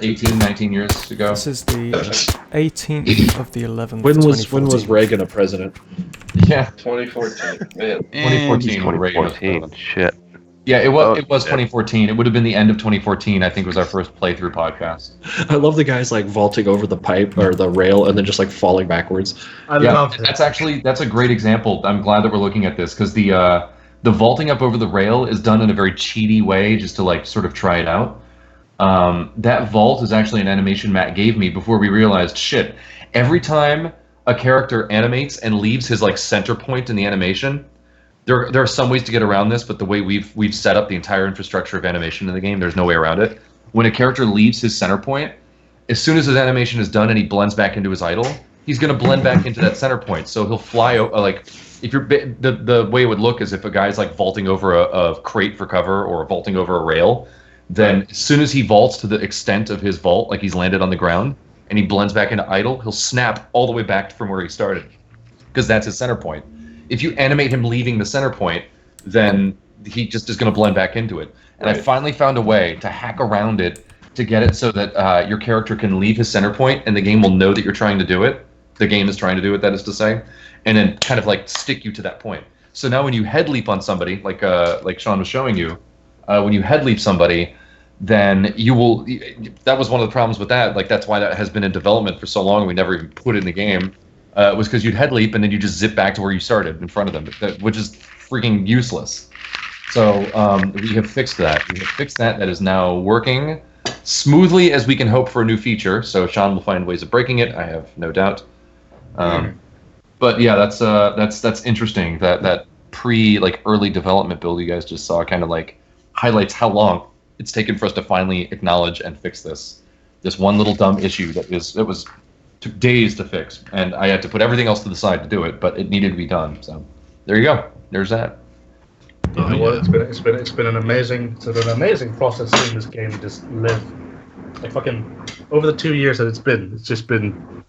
18, 19 years ago. This is the 18th of the 11th. When was 2014. Reagan a president? Yeah, 2014. Man. And he's 2014 when Reagan was 2014. president. Shit. Yeah, it was Oh, 2014. It would have been the end of 2014. I think was our first playthrough podcast. I love the guys like vaulting over the pipe or the rail and then just like falling backwards. I Yeah, love it. that's a great example. I'm glad that we're looking at this because the vaulting up over the rail is done in a very cheaty way, just to like sort of try it out. That vault is actually an animation Matt gave me before we realized, shit, every time a character animates and leaves his like center point in the animation, there are some ways to get around this, but the way we've set up the entire infrastructure of animation in the game, there's no way around it. When a character leaves his center point, as soon as his animation is done and he blends back into his idle, he's going to blend back into that center point. So he'll fly like if you're the way it would look is if a guy's like vaulting over a crate for cover or vaulting over a rail, then as soon as he vaults to the extent of his vault, like he's landed on the ground, and he blends back into idle, he'll snap all the way back from where he started, because that's his center point. If you animate him leaving the center point, then he just is going to blend back into it. And I finally found a way to hack around it to get it so that your character can leave his center point, and the game will know that you're trying to do it. The game is trying to do it, that is to say, and then kind of like stick you to that point. So now when you head leap on somebody, like Sean was showing you, when you head leap somebody, then you will. That was one of the problems with that. Like that's why that has been in development for so long. We never even put it in the game. Was because you'd head leap and then you just zip back to where you started in front of them, which is freaking useless. So we have fixed that. We have fixed that. That is now working smoothly as we can hope for a new feature. So Sean will find ways of breaking it. I have no doubt. But yeah, that's interesting. That early development build you guys just saw kind of like highlights how long it's taken for us to finally acknowledge and fix this one little dumb issue that took days to fix, and I had to put everything else to the side to do it, but it needed to be done. So there you go. There's that. You know what? It's been an amazing process seeing this game just live. Like fucking over the 2 years that it's just been.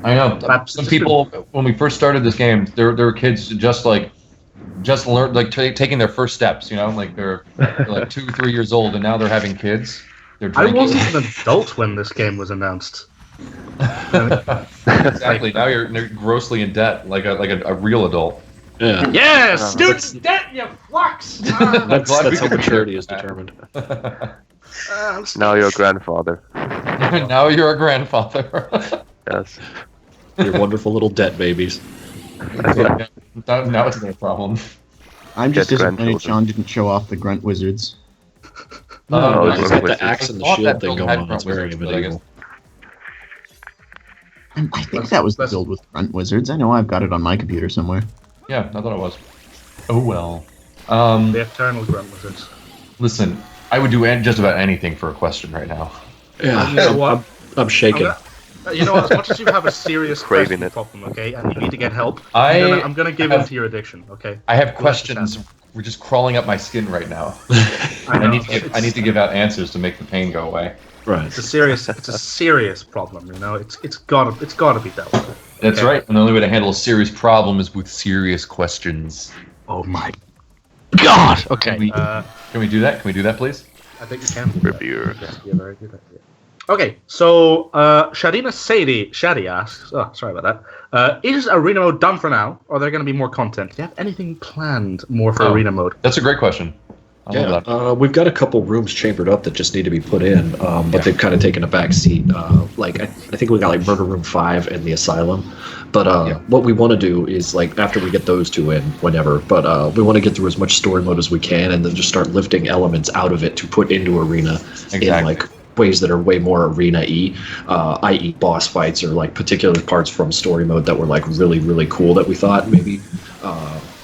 I know some people when we first started this game, there were kids just learned taking their first steps. You know, like they're like 2-3 years old, and now they're having kids. They're I drinking. wasn't an adult when this game was announced. Exactly. Now you're grossly in debt, like a real adult. Yeah. Yes, student debt, you fucks. That's glad we how could maturity do is that. determined. Now you're a grandfather. Now you're a grandfather. Yes. Your wonderful little debt babies. Now it's no problem. I'm just Get disappointed grandchildren. Sean didn't show off the grunt wizards. No, he's it's got wizards. the axe and the I thought shield that thing build going had on. It's front very wizards, but I medieval. I think that was the build with grunt wizards. I know I've got it on my computer somewhere. Yeah, I thought it was. Oh well. The eternal grunt wizards. Listen, I would do just about anything for a question right now. Yeah, You know what? I'm shaking. You know, as much as you have a serious Craving question it. problem, okay, and you need to get help, I I'm gonna give in to your addiction, okay? I have You'll questions. understand. We're just crawling up my skin right now. I I know, need to but I need to give out answers to make the pain go away. Right. it's a serious problem. You know, it's gotta be dealt with. That's okay? right. And the only way to handle a serious problem is with serious questions. Oh my God! Okay. Can we do that? Can we do that, please? I think you can. do that. Reviewer. That'd be a very good idea. Okay, so Shadina Shadi asks, oh, sorry about that. Is Arena Mode done for now, or are there going to be more content? Do you have anything planned more for Arena Mode? That's a great question. I love that. Yeah, we've got a couple rooms chambered up that just need to be put in, but they've kind of taken a back seat. Like I think we got like Murder Room 5 and the Asylum, but what we want to do is like after we get those two in, whenever, but we want to get through as much story mode as we can, and then just start lifting elements out of it to put into Arena in like ways that are way more Arena-y, i.e. boss fights or like particular parts from story mode that were like really, really cool that we thought maybe.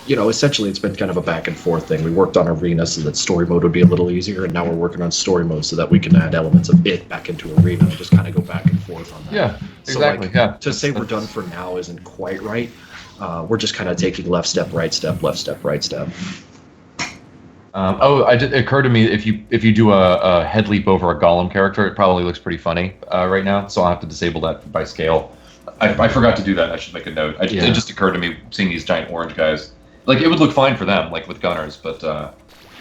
You know, essentially it's been kind of a back and forth thing. We worked on Arena so that story mode would be a little easier, and now we're working on story mode so that we can add elements of it back into Arena and just kind of go back and forth on that. Yeah, So, exactly. like, to say we're done for now isn't quite right. We're just kind of taking left step, right step, left step, right step. It occurred to me if you do a head leap over a golem character, it probably looks pretty funny right now. So I'll have to disable that by scale. I forgot to do that. I should make a note. It just occurred to me seeing these giant orange guys. Like it would look fine for them, like with gunners, but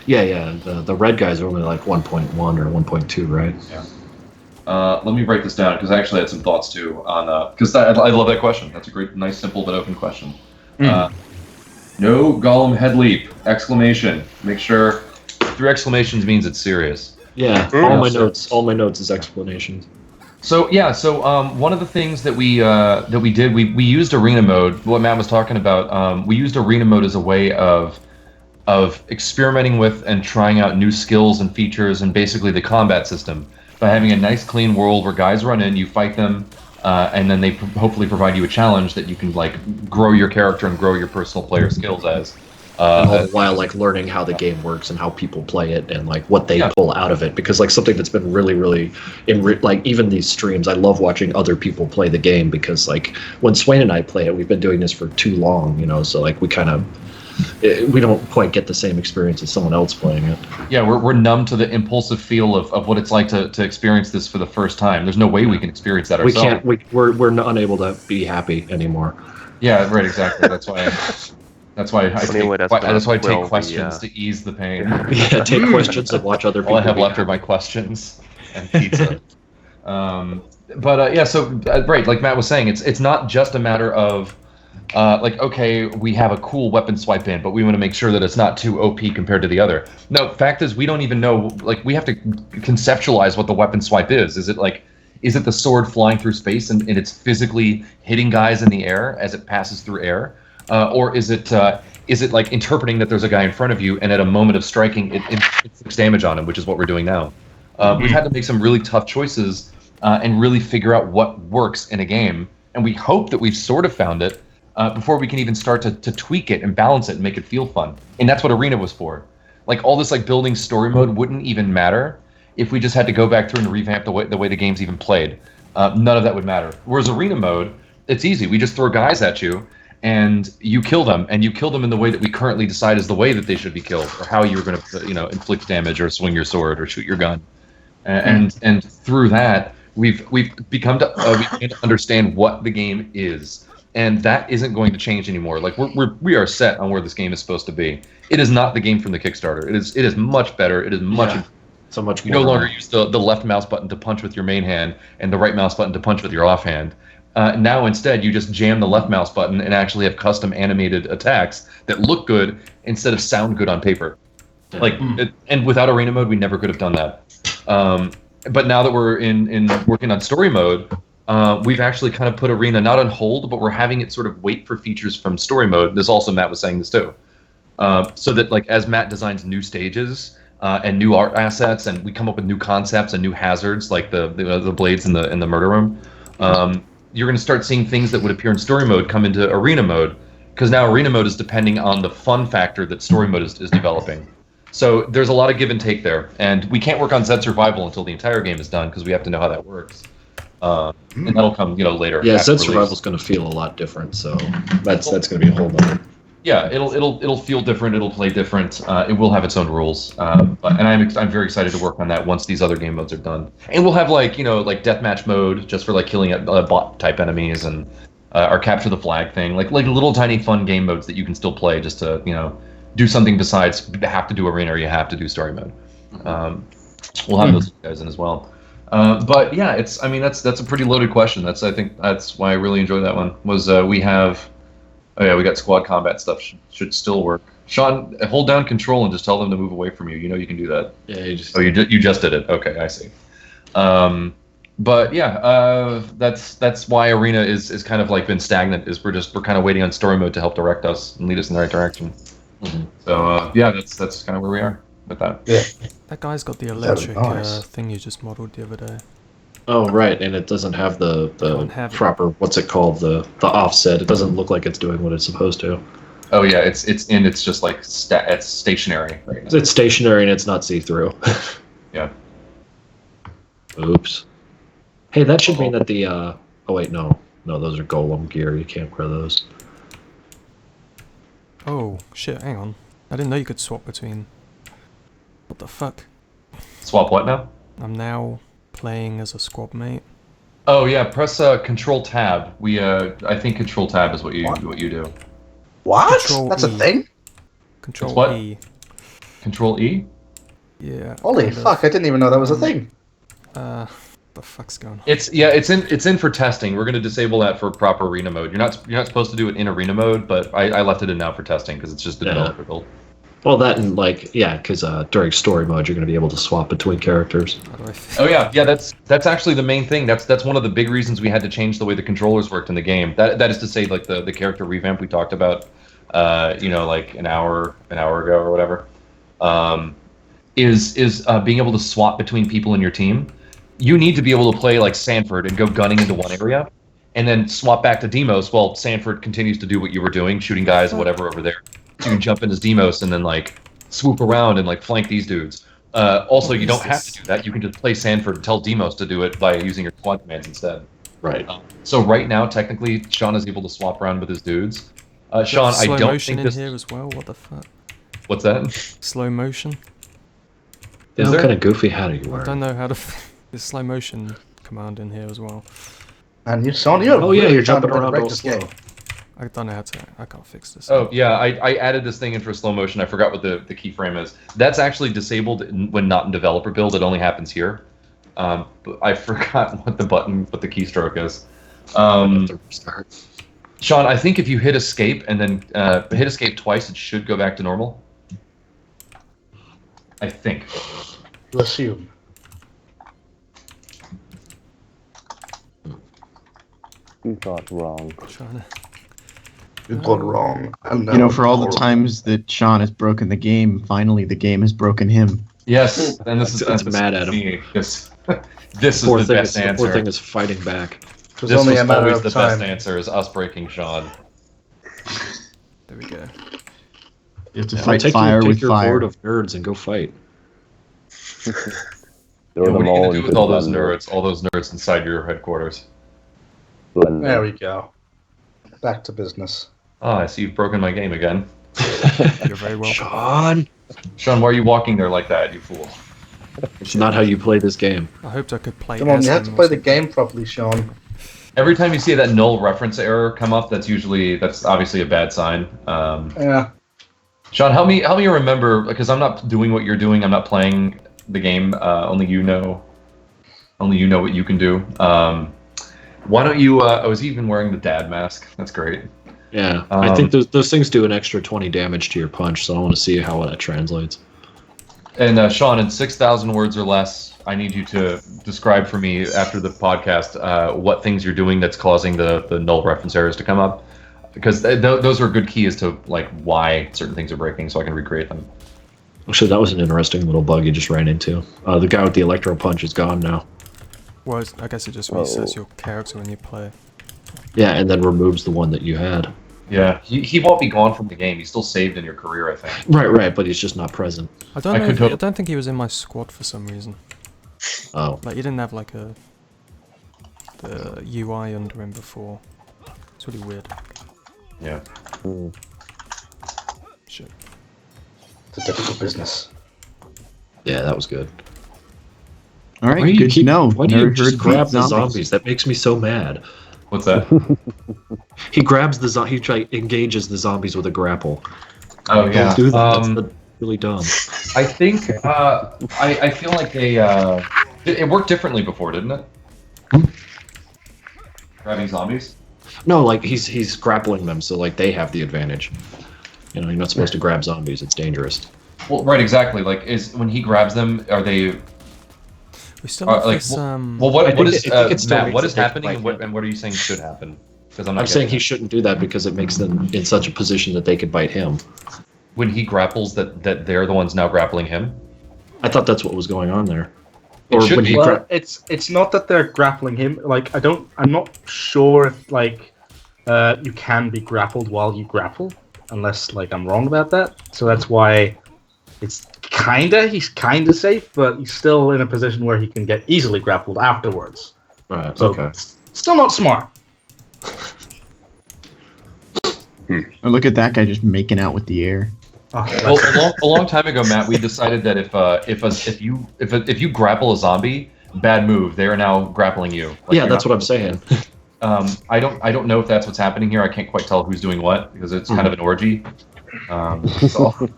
The red guys are only like 1.1 or 1.2, right? Yeah. Let me write this down because I actually had some thoughts too on because I love that question. That's a great, nice, simple but open question. No golem head leap! Exclamation. Make sure 3 exclamations means it's serious. Yeah. All my notes is explanations. So one of the things that we did, we used Arena Mode. What Matt was talking about, we used Arena Mode as a way of experimenting with and trying out new skills and features and basically the combat system by having a nice clean world where guys run in, you fight them, and then they hopefully provide you a challenge that you can like grow your character and grow your personal player skills as. And all the while like learning how the game works and how people play it and like what they pull out of it, because like something that's been really like even these streams, I love watching other people play the game, because like when Swain and I play it, we've been doing this for too long, you know, so like we don't quite get the same experience as someone else playing it. Yeah, we're numb to the impulsive feel of what it's like to experience this for the first time. There's no way we can experience that ourselves. We're not unable to be happy anymore. Yeah, right, exactly. That's why I take questions to ease the pain. Yeah, take questions and watch other people. All I have left are my questions and pizza. Right, like Matt was saying, it's not just a matter of okay, we have a cool weapon swipe in, but we want to make sure that it's not too OP compared to the other. No, fact is we don't even know. Like we have to conceptualize what the weapon swipe is. Is it the sword flying through space and it's physically hitting guys in the air as it passes through air? Or is it like interpreting that there's a guy in front of you and at a moment of striking it inflicts damage on him, which is what we're doing now. We've had to make some really tough choices and really figure out what works in a game, and we hope that we've sort of found it before we can even start to tweak it and balance it and make it feel fun. And that's what Arena was for. Like all this like building story mode wouldn't even matter if we just had to go back through and revamp the way the game's even played. None of that would matter. Whereas Arena mode, it's easy. We just throw guys at you and you kill them, and you kill them in the way that we currently decide is the way that they should be killed, or how you're going to, inflict damage, or swing your sword, or shoot your gun, and through that we've begun to understand what the game is, and that isn't going to change anymore. Like we are set on where this game is supposed to be. It is not the game from the Kickstarter. It is much better. It is much. So much. You no longer use the left mouse button to punch with your main hand and the right mouse button to punch with your offhand. Now instead you just jam the left mouse button and actually have custom animated attacks that look good instead of sound good on paper. And without Arena mode we never could have done that. But now that we're in working on story mode, we've actually kind of put Arena not on hold, but we're having it sort of wait for features from story mode. There's also Matt was saying this too, so that like as Matt designs new stages and new art assets, and we come up with new concepts and new hazards like the blades in the murder room. You're going to start seeing things that would appear in story mode come into Arena mode, because now Arena mode is depending on the fun factor that story mode is developing. So there's a lot of give and take there, and we can't work on Zed Survival until the entire game is done, because we have to know how that works. And that'll come, later. Yeah, after Zed release. Survival's going to feel a lot different, so that's going to be a whole nother. Yeah, it'll feel different. It'll play different. It will have its own rules. And I'm very excited to work on that once these other game modes are done. And we'll have like deathmatch mode just for like killing bot type enemies and our capture the flag thing, like little tiny fun game modes that you can still play just to do something besides have to do arena or you have to do story mode. We'll have those guys in as well. But yeah, that's a pretty loaded question. I think that's why I really enjoyed that one. Was we have. Oh yeah, we got squad combat stuff. Should still work. Sean, hold down control and just tell them to move away from you. You know you can do that. Yeah, you just did it. Okay, I see. But yeah, that's why Arena is kind of like been stagnant. Is we're kind of waiting on story mode to help direct us and lead us in the right direction. So yeah, that's kind of where we are with that. Yeah. That guy's got the electric nice. thing you just modeled the other day. Oh right, and it doesn't have the proper what's it called, the offset. It doesn't look like it's doing what it's supposed to. Oh yeah, it's just like it's stationary right now. It's stationary and it's not see-through. Yeah. Oops. Hey, that should mean that the oh wait, no, those are golem gear. You can't wear those. Oh shit! Hang on, I didn't know you could swap between. What the fuck? Swap what now? I'm now playing as a squad mate. Oh yeah, press Control Tab. I think Control Tab is what you do. What? Control That's a E. thing? Control what? E. Control E? Yeah. Holy kind of. fuck! I didn't even know that was a thing. The fuck's going on? It's in for testing. We're gonna disable that for proper arena mode. You're not supposed to do it in arena mode, but I left it in now for testing because it's just the developer build. Well, that and because during story mode you're going to be able to swap between characters. Oh yeah, that's actually the main thing. That's one of the big reasons we had to change the way the controllers worked in the game. That is to say, like the character revamp we talked about, like an hour ago or whatever, is being able to swap between people in your team. You need to be able to play like Sanford and go gunning into one area, and then swap back to Demos while Sanford continues to do what you were doing, shooting guys or whatever over there. So you can jump into Demos and then like swoop around and like flank these dudes. Also, you don't have to do that. You can just play Sanford and tell Demos to do it by using your squad commands instead. Right. So right now, technically, Sean is able to swap around with his dudes. Sean, I don't motion think in this. here as well. What the fuck? What's that? Slow motion. What kind of goofy hat are you I wearing? don't know how to. There's slow motion command in here as well. And you're you're jumping around all slow. I don't know how to. I can't fix this. Oh yeah, I added this thing in for slow motion. I forgot what the keyframe is. That's actually disabled when not in developer build. It only happens here. But I forgot what the keystroke is. Sean, I think if you hit escape and then hit escape twice, it should go back to normal. I think. You assume. You got wrong. You got wrong. For all the times that Sean has broken the game, finally the game has broken him. Yes, and this is It's mad at him. This is the best answer. Poor thing is fighting back. This was always the best answer, is us breaking Sean. There we go. You have to fight fire with your fire. horde of nerds and go fight. What are you gonna do with all those nerds inside your headquarters? There we go. Back to business. Oh, I see you've broken my game again. You're very welcome. Sean, why are you walking there like that, you fool? It's not how you play this game. I hoped I could play. Come on, as you have him to or play the something. game properly, Sean. Every time you see that null reference error come up, that's obviously a bad sign. Yeah. Sean, help me remember, because I'm not doing what you're doing. I'm not playing the game. Only you know what you can do. Why don't you? I was even wearing the dad mask. That's great. Yeah, I think those things do an extra 20 damage to your punch, so I want to see how that translates. And Sean, in 6,000 words or less, I need you to describe for me after the podcast what things you're doing that's causing the null reference errors to come up, because those are good key as to like why certain things are breaking, so I can recreate them. Actually, that was an interesting little bug you just ran into. The guy with the electro punch is gone now. Well, I guess it just resets your character when you play. Yeah, and then removes the one that you had. Yeah, he won't be gone from the game. He's still saved in your career, I think. Right, but he's just not present. I don't think he was in my squad for some reason. Oh. Like, you didn't have like a the UI under him before. It's really weird. Yeah. Shit. It's a difficult business. Yeah, that was good. All Why do right, you good to know. Why do you Never just heard grab beat the zombies? That makes me so mad. What's that? He grabs the he engages the zombies with a grapple. Oh yeah. Don't do that. That's really dumb. I think I feel like it worked differently before, didn't it? Grabbing zombies. No, like he's grappling them, so like they have the advantage. You know, you're not supposed to grab zombies. It's dangerous. Well, right, exactly. Like, when he grabs them, are they? We still have like, this. well, what is Matt? What is that they happening, can and what are you saying should happen? Because I'm saying he shouldn't do that because it makes them in such a position that they could bite him. When he grapples, that they're the ones now grappling him. I thought that's what was going on there. It should be. Well, it's not that they're grappling him. Like I'm not sure if like you can be grappled while you grapple, unless like I'm wrong about that. So that's why he's kinda safe, but he's still in a position where he can get easily grappled afterwards. Right. So Okay. still not smart. Oh, look at that guy just making out with the air. Oh, Well, a long time ago, Matt, we decided that if you grapple a zombie, bad move. They are now grappling you. Like, Yeah, that's what I'm saying. I don't know if that's what's happening here. I can't quite tell who's doing what because it's kind of an orgy. So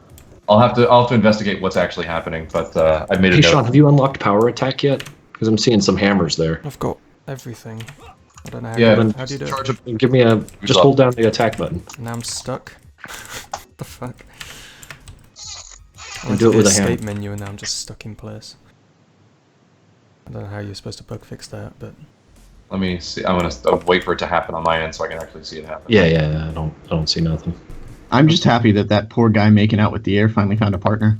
I'll have to investigate what's actually happening. But I've made a Hey, note. Sean, have you unlocked power attack yet? Because I'm seeing some hammers there. I've got everything. I don't know how, how do you do it? Charge up. Give me just hold down the attack button. Now I'm stuck. What the fuck? I And went do to it with the a hammer. escape menu and now I'm just stuck in place. I don't know how you're supposed to bug fix that, but Let me see. I'm gonna wait for it to happen on my end so I can actually see it happen. Yeah. I don't see nothing. I'm just happy that poor guy making out with the air finally found a partner.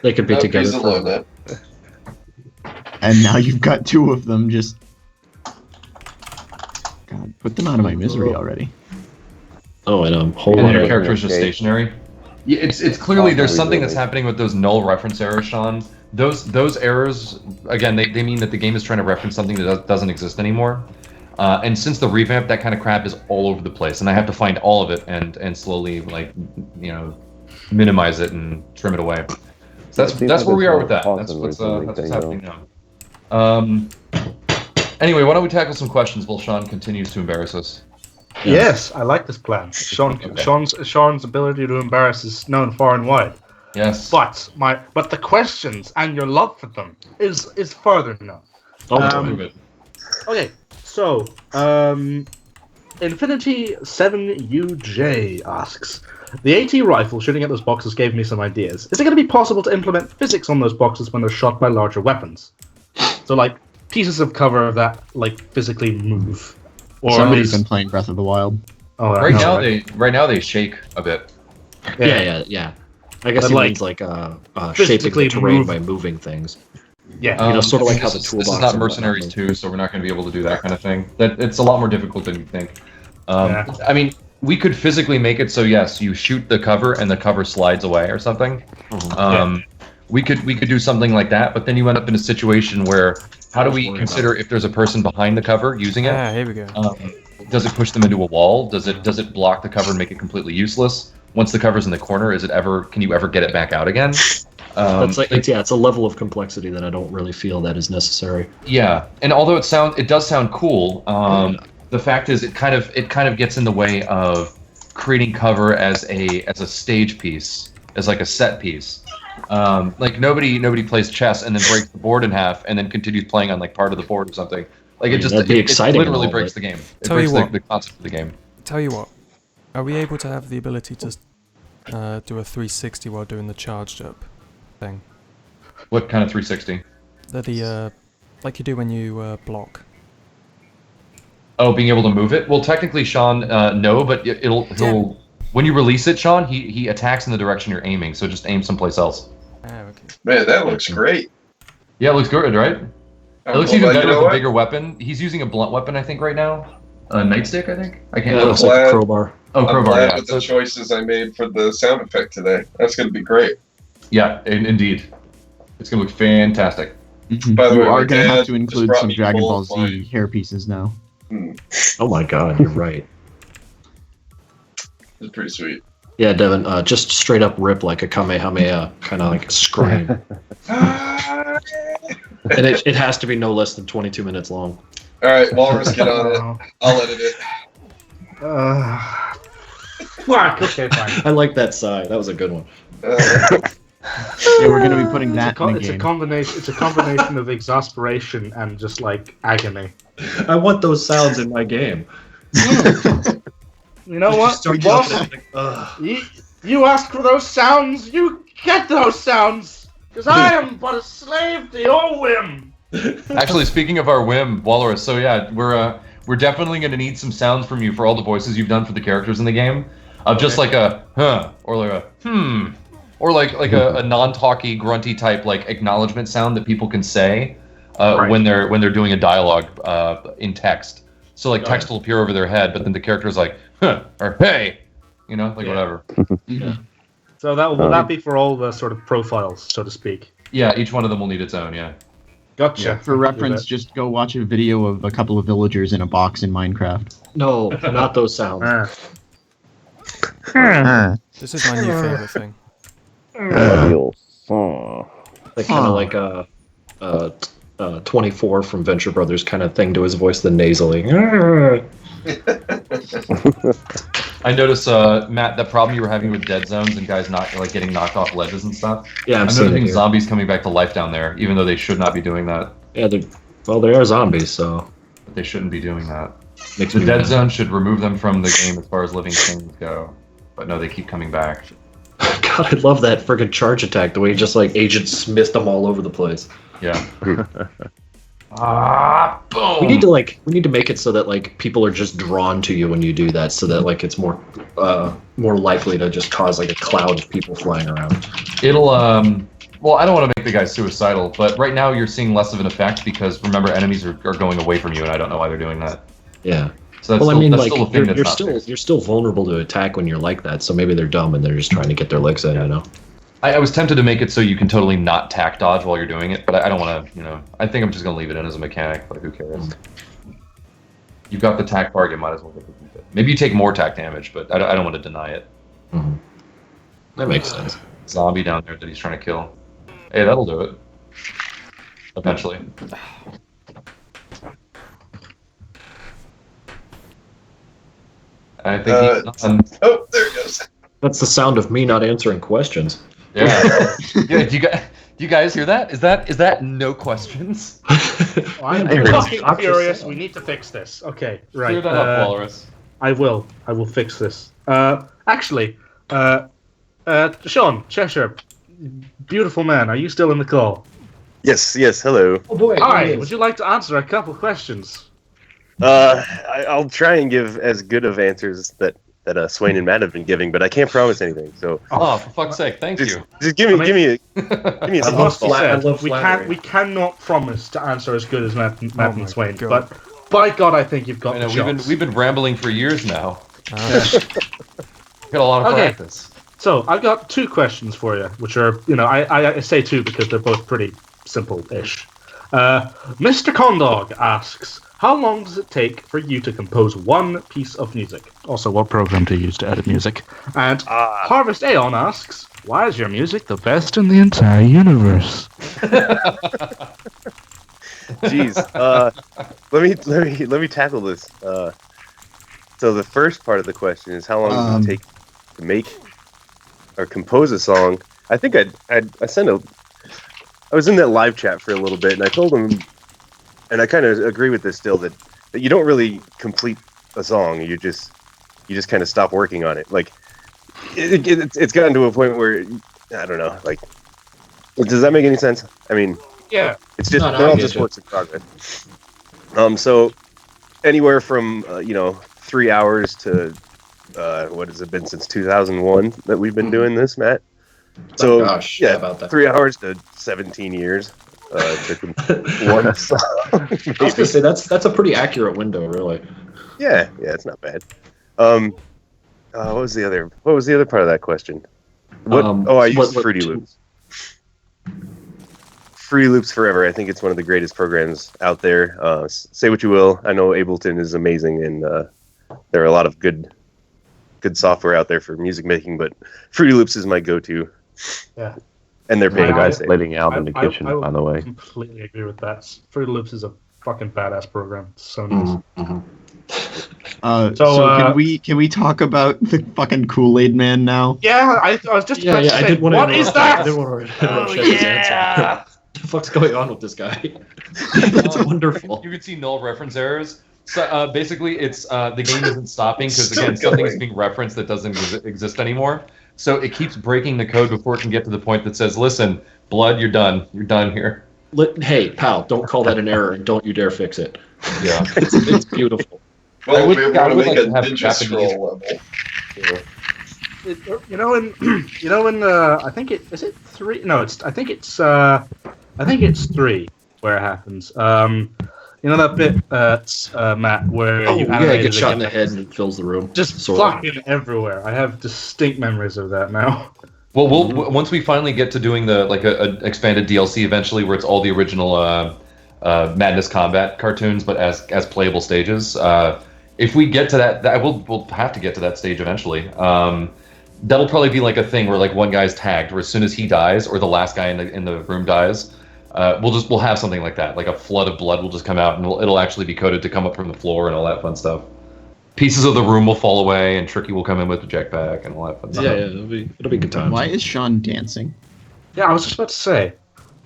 They could be No, together. he's alone now. And now you've got two of them just... God, put them out of my misery already. Oh, and hold And on. your character is just stationary. Yeah, it's clearly there's something that's happening with those null reference errors, Sean. Those errors, again, they mean that the game is trying to reference something that doesn't exist anymore. And since the revamp, that kind of crap is all over the place, and I have to find all of it and slowly, like, minimize it and trim it away. So that's where we are with that. That's what's happening now. Anyway, why don't we tackle some questions while Sean continues to embarrass us? Yes, I like this plan. Sean's ability to embarrass is known far and wide. Yes. But the questions and your love for them is further known. Okay, so Infinity7UJ asks, the AT rifle shooting at those boxes gave me some ideas. Is it going to be possible to implement physics on those boxes when they're shot by larger weapons? So like pieces of cover that like physically move. Or Somebody's been playing Breath of the Wild. Oh, right now they shake a bit. Yeah. I guess But, he like, means like shaping physically the terrain move- by moving things. Yeah. Sort of like how the This toolbox is not and Mercenaries whatnot. 2, so we're not going to be able to do that kind of thing. It's a lot more difficult than you think. I mean, we could physically make it so yes, you shoot the cover and the cover slides away or something. We could do something like that, but then you end up in a situation where how do we consider if there's a person behind the cover using it? yeah, here we go. Does it push them into a wall? Does it block the cover and make it completely useless? Once the cover's in the corner, can you ever get it back out again? It's a level of complexity that I don't really feel that is necessary. Yeah, and although it does sound cool, the fact is it kind of gets in the way of creating cover as a stage piece, as like a set piece. Like nobody plays chess and then breaks the board in half and then continues playing on like part of the board or something. Like it literally breaks the game. It breaks the concept of the game. Tell you what, are we able to have the ability to do a 360 while doing the charged up thing? What kind of 360? The like you do when you block. Oh, being able to move it? Well, technically, Sean, no, but he'll when you release it, Sean, he attacks in the direction you're aiming, so just aim someplace else. Oh, okay. Man, that looks great. Yeah, it looks good, right? It looks Well, even you better know with a what? bigger weapon. He's using a blunt weapon, I think, right now. A nightstick, I think. I can't. It Yeah, looks like a crowbar. oh, I'm crowbar. glad Yeah. with the choices I made for the sound effect today. That's going to be great. Yeah, indeed. It's gonna look fantastic. By the You way, my are going to dad have to just include brought some me Dragon both Ball Z hair pieces now. Oh my god, you're right. It's pretty sweet. Yeah, Devin, just straight up rip like a Kamehameha, kind of like a scream. And it has to be no less than 22 minutes long. All right, Walrus, get on it. I'll edit it. Fuck. Okay, fine. I like that sigh. That was a good one. Yeah, we're going to be putting that in the It's game. a combination. It's a combination of exasperation and just like agony. I want those sounds in my game. You know what, boss? You ask for those sounds, you get those sounds. Because I am but a slave to your whim. Actually, speaking of our whim, Walrus. So yeah, we're definitely going to need some sounds from you for all the voices you've done for the characters in the game. Of just like a huh, or like a or like a non-talky, grunty type like acknowledgement sound that people can say when they're doing a dialogue in text. So like text will appear over their head, but then the character's like huh or hey, you know, like whatever. So will that be for all the sort of profiles, so to speak? Yeah, each one of them will need its own. Yeah. Gotcha. Yeah, for reference, just go watch a video of a couple of villagers in a box in Minecraft. No, not those sounds. This is my new favorite thing. Like kind of like a 24 from Venture Brothers kind of thing to his voice, the nasally. I notice, Matt, that problem you were having with dead zones and guys not like getting knocked off ledges and stuff. Yeah, I'm noticing zombies coming back to life down there, even though they should not be doing that. Yeah, they are zombies, so But they shouldn't be doing that. makes The me dead mad. zone should remove them from the game as far as living things go. But no, they keep coming back. God, I love that friggin' charge attack. The way he just like Agent Smith them all over the place. Yeah. Boom. Boom! We need to make it so that like people are just drawn to you when you do that, so that like it's more likely to just cause like a cloud of people flying around. It'll, well, I don't want to make the guys suicidal, but right now you're seeing less of an effect because, remember, enemies are going away from you, and I don't know why they're doing that. Yeah. So that's Well, still, I mean, that's like still a thing that's not you're still vulnerable to attack when you're like that. So maybe they're dumb and they're just trying to get their licks in. You know. I was tempted to make it so you can totally not tack dodge while you're doing it, but I don't want to, you know, I think I'm just going to leave it in as a mechanic, like who cares. You've got the tack part, you might as well get to keep it. Maybe you take more tack damage, but I don't want to deny it. Mm-hmm. That makes sense. Zombie down there that he's trying to kill. Hey, that'll do it. Eventually. I think he's done. Oh, there it goes. That's the sound of me not answering questions. Yeah. Yeah, do you guys hear that? Is that no questions? I'm Hey, fucking Dr. furious. Sam. We need to fix this. Okay, right. Clear that up, Walrus. I will fix this. Actually, Sean, Cheshire, beautiful man, are you still in the call? Yes, hello. Oh boy. Hi, would you like to answer a couple questions? I'll try and give as good of answers that Swain and Matt have been giving, but I can't promise anything. So Oh, for fuck's sake, thank you. just give me a I small must call. say, I love we flattery. cannot promise to answer as good as Matt my and Swain, God. but by God, I think you've got I the know chops. we've been rambling for years now. Ah, Got a lot of Okay. practice. So I've got two questions for you, which are, I say two because they're both pretty simple-ish. Mr. Condog asks, how long does it take for you to compose one piece of music? Also, what program to use to edit music? And Harvest Aeon asks, why is your music the best in the entire universe? Jeez. Let me tackle this. So the first part of the question is how long does it take to make or compose a song? I think I was in that live chat for a little bit, and I told him, and I kind of agree with this still, that you don't really complete a song. You just kind of stop working on it. Like it's gotten to a point where I don't know. Like, does that make any sense? I mean, Yeah. it's just No, I they're all get just you. works in progress. So anywhere from 3 hours to what has it been since 2001 that we've been doing this, Matt? So gosh, yeah, about that. 3 hours to 17 years to one song. I was gonna say that's a pretty accurate window, really. Yeah, it's not bad. What was the other part of that question? What? I use what- Fruity Loops. Fruity Loops forever. I think it's one of the greatest programs out there. Say what you will. I know Ableton is amazing, and there are a lot of good software out there for music making, but Fruity Loops is my go-to. Yeah. And they're paying You guys the same. letting out in the kitchen, I by the way. completely agree with that. Fruity Loops is a fucking badass program. It's so nice. So can we talk about the fucking Kool-Aid Man now? Yeah, I was just about to say, what is that? I didn't want to interrupt his answer. What the fuck's going on with this guy? It's wonderful. You can see null reference errors. So basically, it's the game isn't stopping because Still again, something is going. being referenced that doesn't exist anymore. So it keeps breaking the code before it can get to the point that says, "Listen, blood, you're done. You're done here." Hey, pal, don't call that an error, and don't you dare fix it. Yeah. It's beautiful. Well, would- we're I going to would make like a to have ninja Japanese- scroll level. I think it is it 3. No, I think it's 3 where it happens. You know that bit, Matt, where Oh, you yeah, animated it gets shot in the guy? head and it fills the room. Just Sort of. fucking everywhere. I have distinct memories of that now. Well, once we finally get to doing the a expanded DLC eventually, where it's all the original Madness Combat cartoons, but as playable stages. If we get to that we'll have to get to that stage eventually. That'll probably be like a thing where like one guy's tagged, where as soon as he dies or the last guy in the room dies, we'll have something like that, like a flood of blood will just come out and it'll actually be coded to come up from the floor and all that fun stuff. Pieces of the room will fall away and Tricky will come in with the jetpack and all that fun stuff. Yeah, it'll be good times. Why is Sean dancing? Yeah, I was just about to say.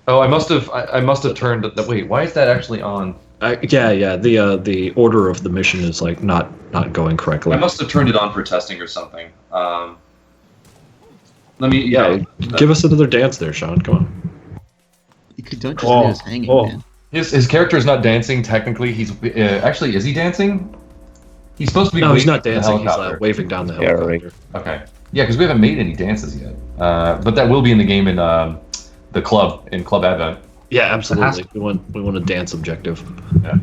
Oh, I must have turned the wait. Why is that actually on? Yeah. The order of the mission is like not going correctly. I must have turned it on for testing or something. Let me. Give us another dance there, Sean. Come on. You could don't just leave us hanging, man. His character is not dancing technically. He's actually, is he dancing? He's supposed to be. No, he's waving not the dancing. He's helicopter. waving down the Yeah, helicopter. Okay. Yeah, because we haven't made any dances yet. But that will be in the game in the club Advent. Yeah, absolutely. We want a dance objective. Yeah.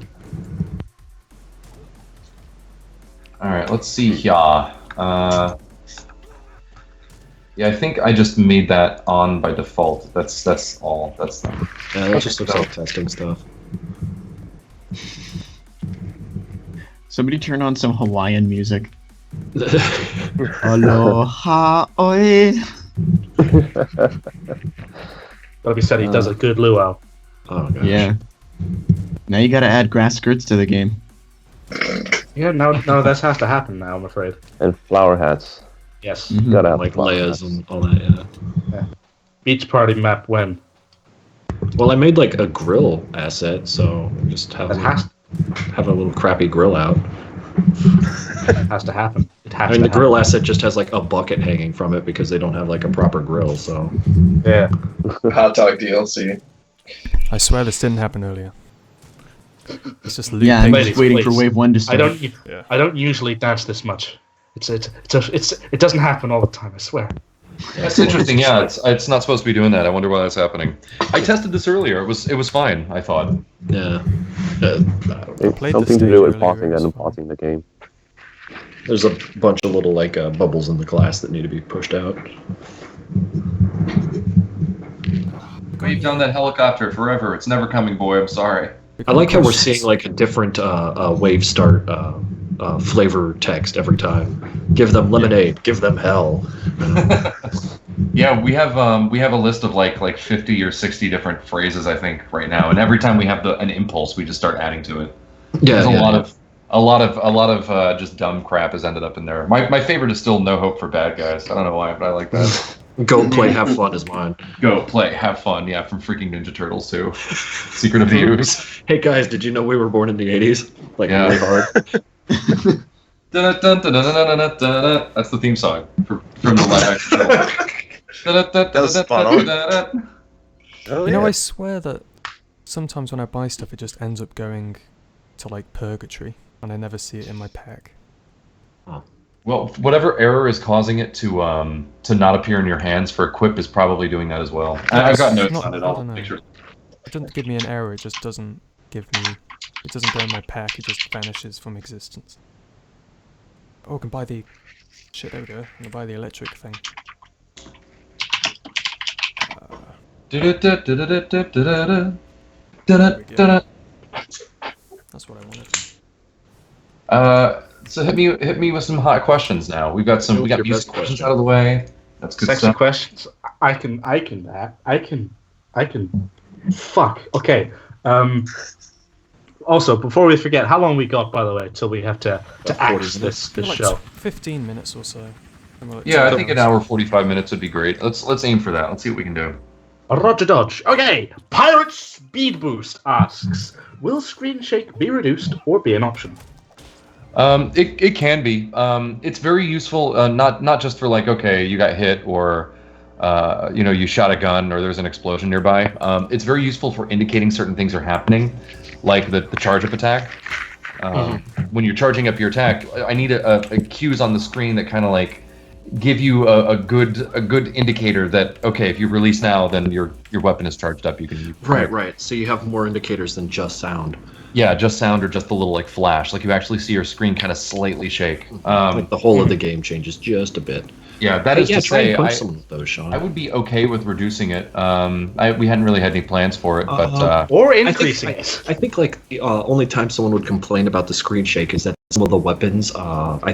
All right. Let's see here. Yeah, I think I just made that on by default. That's all. That's Yeah, that just looks like testing stuff. Somebody turn on some Hawaiian music. Aloha oi. Gotta be said, he does a good luau. Oh gosh. Yeah. Now you gotta add grass skirts to the game. Yeah, no, this has to happen now, I'm afraid. And flower hats. Yes. Mhm. Gotta have Like flower layers hats. and all that. Yeah. Beach party map when? Well, I made like a grill asset, so just have It has a little crappy grill out. to happen. It has I mean, to the grill happen. asset just has like a bucket hanging from it because they don't have like a proper grill. So Yeah. Hot dog DLC. I swear this didn't happen earlier. It's just looping. Yeah, I'm Ladies, just waiting for please. wave 1 to I start. don't. Yeah. I don't usually dance this much. It doesn't happen all the time. I swear. That's interesting. Yeah, it's not supposed to be doing that. I wonder why that's happening. I tested this earlier. It was fine. I thought. yeah, It's played something the to do with stage pausing earlier, and it's pausing the game. there's a bunch of little like bubbles in the glass that need to be pushed out. We've done that helicopter forever. It's never coming, boy. I'm sorry. I like how we're seeing like a different wave start flavor text every time. Give them lemonade. Give them hell. Yeah, we have a list of like 50 or 60 different phrases I think right now, and every time we have an impulse, we just start adding to it. Yeah, There's yeah, a lot of just dumb crap has ended up in there. My favorite is still No Hope for Bad Guys. I don't know why, but I like that. Go play, have fun is mine. Go play, have fun. Yeah, from freaking Ninja Turtles too. Secret of the Ooze. Hey guys, did you know we were born in the '80s? Like Yeah. really hard. Dun-dun-dun-dun-dun-dun-dun-dun. That's the theme song from the live action show. That was spot on. Oh, You know, yeah. I swear that sometimes when I buy stuff, it just ends up going to like purgatory, and I never see it in my pack. Well, whatever error is causing it to not appear in your hands for equip is probably doing that as well. I've got notes Not- on it. I I'll don't know. make sure. It doesn't give me an error. It just doesn't give me. It doesn't go in my pack. It just vanishes from existence. Oh, I can buy the. Shit, there we go. I can buy the electric thing. Da-da-da-da-da-da-da-da. There we go. Da-da-da-da. That's what I wanted. So hit me with some hot questions now. We got Your music best questions question. out of the way. That's good Sexy stuff. questions. I can. Fuck. Okay. Also, before we forget, how long we got, by the way, till we have to axe this Like show? 15 minutes or so. And we'll- Yeah, I think an hour 45 minutes would be great. Let's aim for that. Let's see what we can do. Roger Dodge. Okay. Pirate Speed Boost asks, will screen shake be reduced or be an option? It can be. It's very useful. Not just for like, okay, you got hit or you shot a gun or there's an explosion nearby. It's very useful for indicating certain things are happening, like the charge up attack. When you're charging up your attack, I need a cues on the screen that kind of like give you a good indicator that, okay, if you release now, then your weapon is charged up. You can Right. So you have more indicators than just sound. Yeah, just sound or just a little like flash. Like you actually see your screen kind of slightly shake. Like the whole of the game changes just a bit. Yeah, that is to try say, and punch some of those, Sean. I would be okay with reducing it. We hadn't really had any plans for it, but Or increasing it. I think like only time someone would complain about the screen shake is that some of the weapons. I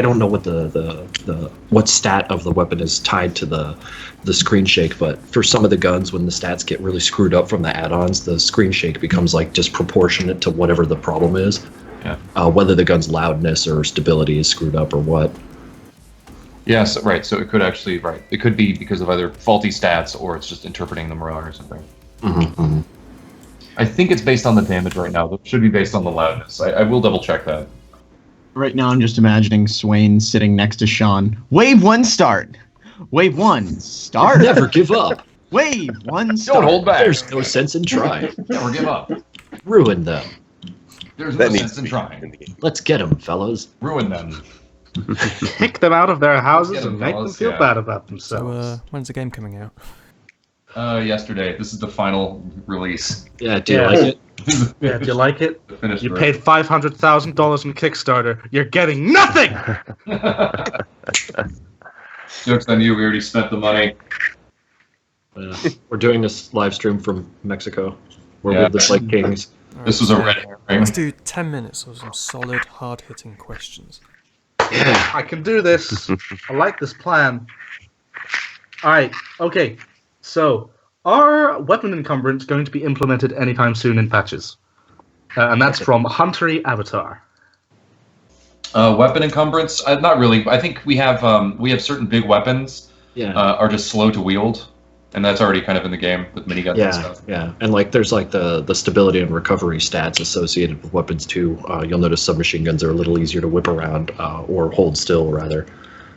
don't know what the what stat of the weapon is tied to the screen shake, but for some of the guns, when the stats get really screwed up from the add-ons, the screen shake becomes like disproportionate to whatever the problem is. Yeah. Whether the gun's loudness or stability is screwed up or what. yes, right. So it could actually, right. It could be because of either faulty stats or it's just interpreting them wrong or something. Mm-hmm. I think it's based on the damage right now. It should be based on the loudness. I will double check that. Right now, I'm just imagining Swain sitting next to Sean. Wave 1 start. Wave 1 start. Never give up. Wave 1 start. Don't hold back. There's no sense in trying. Never give up. Ruin them. There's That no needs sense to in be in trying. the game. Let's get them, fellas. Ruin them. Kick them out of their houses Get 'em, and make them fellas, feel yeah. bad about So, themselves. when's the game coming out? Yesterday. This is the final release. Yeah, do you Yeah. like it? Yeah, do you like it? The finished You version. paid $500,000 in Kickstarter. You're getting nothing. Joke's on you. We already spent the money. We're doing this live stream from Mexico. We're Yeah. with the Like Kings. This was a red herring. Let's do 10 minutes of some solid, hard-hitting questions. Yeah. I can do this. I like this plan. All right. Okay. So, are weapon encumbrance going to be implemented anytime soon in patches? And that's from Huntery Avatar. Weapon encumbrance? Not really. I think we have certain big weapons Yeah. are just slow to wield, and that's already kind of in the game with miniguns and Yeah, stuff. yeah, and like there's like the stability and recovery stats associated with weapons too. You'll notice submachine guns are a little easier to whip around or hold still rather.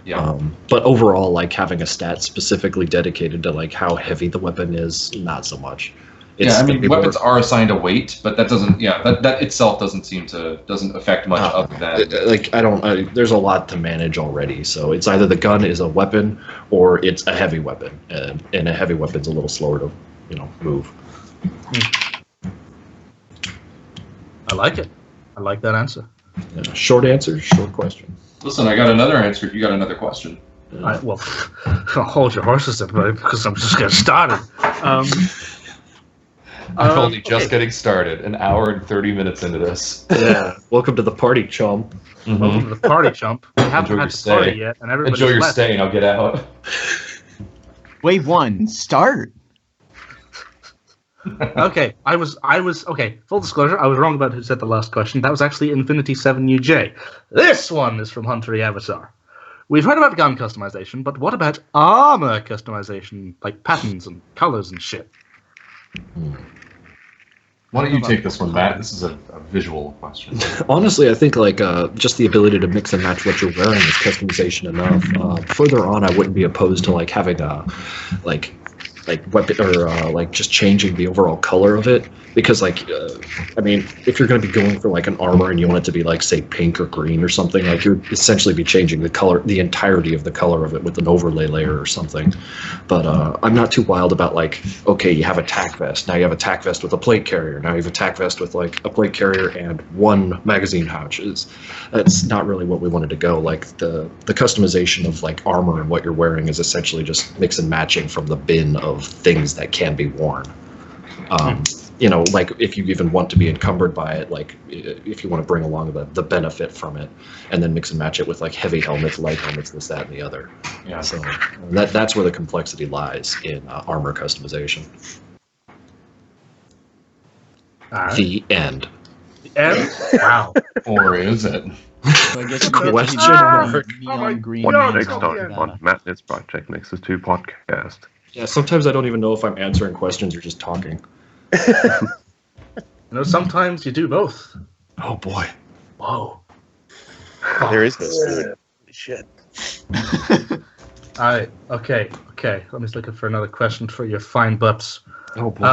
Yeah. But overall, like having a stat specifically dedicated to like how heavy the weapon is, not so much. Yeah, I mean, gonna be weapons more- are assigned a weight, but that doesn't. Yeah, that itself doesn't affect much other than. Like there's a lot to manage already. So it's either the gun is a weapon or it's a heavy weapon, and a heavy weapon's a little slower to, move. I like it. I like that answer. Yeah. Short answer, short question. Listen, I got another answer. If you got another question. Well, hold your horses, everybody, because I'm just getting started. I'm only just okay. getting started. An hour and 30 minutes into this. Yeah. Welcome to the party, chum. Welcome to the party, chump. We haven't Enjoy had your the party stay. yet, and everybody's Enjoy your left. stay, and I'll get out. Wave 1 start. Okay, I was okay. Full disclosure, I was wrong about who said the last question. That was actually Infinity 7UJ. This one is from Huntery Avatar. We've heard about gun customization, but what about armor customization, like patterns and colors and shit? Why don't you take this one, Matt? This is a visual question. Honestly, I think like just the ability to mix and match what you're wearing is customization enough. Further on, I wouldn't be opposed to like having a like weapon or like just changing the overall color of it, because like I mean, if you're going to be going for like an armor and you want it to be like say pink or green or something, like you're essentially be changing the color, the entirety of the color of it with an overlay layer or something. But I'm not too wild about like, okay, you have a tac vest, now you have a tac vest with a plate carrier, now you have a tac vest with like a plate carrier and one magazine pouch. That's not really what we wanted to go. Like the customization of like armor and what you're wearing is essentially just mix and matching from the bin of of things that can be worn. You know, like if you even want to be encumbered by it, like if you want to bring along the benefit from it, and then mix and match it with like heavy helmets, light helmets, this, that, and the other. Yeah. So that's where the complexity lies in armor customization. Alright. The end. The end? Wow. Or is it? So I guess you could Question do mark. neon green. One God, next it's time all- on Madness Project Mixes 2 podcast. Yeah, sometimes I don't even know if I'm answering questions or just talking. You know, sometimes you do both. Oh boy. Whoa. There is no spoon. Holy shit. Alright, okay. Let me just looking for another question for your fine bups. Oh boy.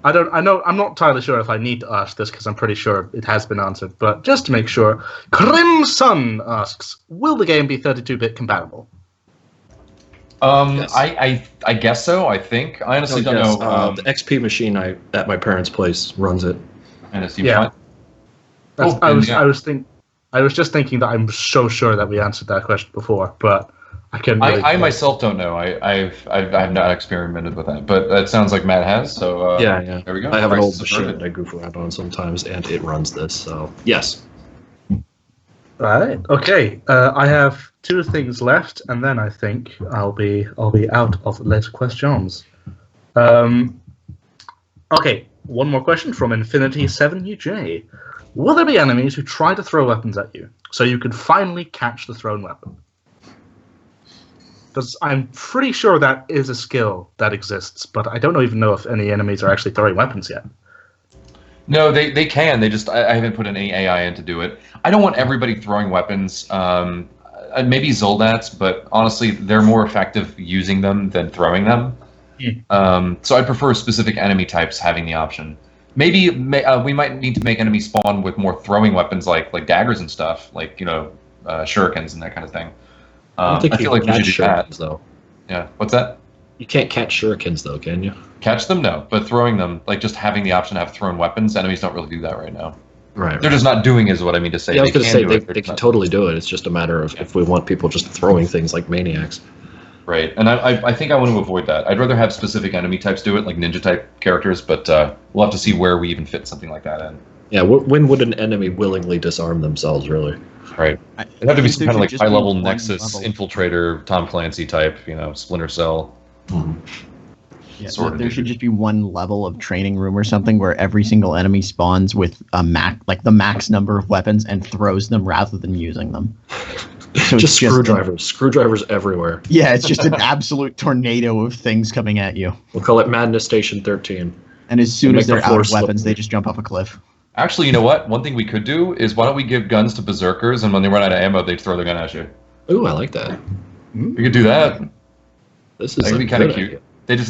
I'm not entirely sure if I need to ask this because I'm pretty sure it has been answered, but just to make sure, Crimson asks, will the game be 32-bit compatible? Yes. I guess so. I think. I honestly don't know. The XP machine at my parents' place runs it. And it seems Yeah. fine. That's, Cool. I was just thinking that I'm so sure that we answered that question before, but I couldn't. Really I myself don't know. I've not experimented with that, but that sounds like Matt has. So Yeah. there we go. I have an old Prices machine are that I goof around on sometimes, and it runs this. So yes. Right. Okay. I have 2 things left, and then I think I'll be out of Les questions. Okay. One more question from Infinity7UJ. Will there be enemies who try to throw weapons at you, so you can finally catch the thrown weapon? Because I'm pretty sure that is a skill that exists, but I don't even know if any enemies are actually throwing weapons yet. No, they can. They just I haven't put any AI in to do it. I don't want everybody throwing weapons. Maybe Zoldats, but honestly, they're more effective using them than throwing them. So I prefer specific enemy types having the option. Maybe we might need to make enemies spawn with more throwing weapons like daggers and stuff, like shurikens and that kind of thing. I think feel like we should do that. Though. Yeah. What's that? You can't catch shurikens though, can you? Catch them? No. But throwing them, like just having the option to have thrown weapons, enemies don't really do that right now. Right. They're just not doing is what I mean to say. Yeah, I was going to say do it, they they're can not- totally do it. It's just a matter of if we want people just throwing things like maniacs. Right, and I think I want to avoid that. I'd rather have specific enemy types do it, like ninja type characters, but we'll have to see where we even fit something like that in. Yeah, when would an enemy willingly disarm themselves, really? Right. It'd have to be some kind of like high level Nexus infiltrator, Tom Clancy type, Splinter Cell. Yeah, sort of there dude. should just be one level of training room or something where every single enemy spawns with a the max number of weapons and throws them rather than using them. So Just it's screwdrivers everywhere. Yeah, it's just an absolute tornado of things coming at you. We'll call it Madness Station 13. And as soon And as make they're the out of floor weapons, slippery. they just jump off a cliff. Actually, you know what? One thing we could do is why don't we give guns to berserkers, and when they run out of ammo, they throw their gun at you. Ooh, I like that. We could do that. This is That would be a kind of good cute. idea.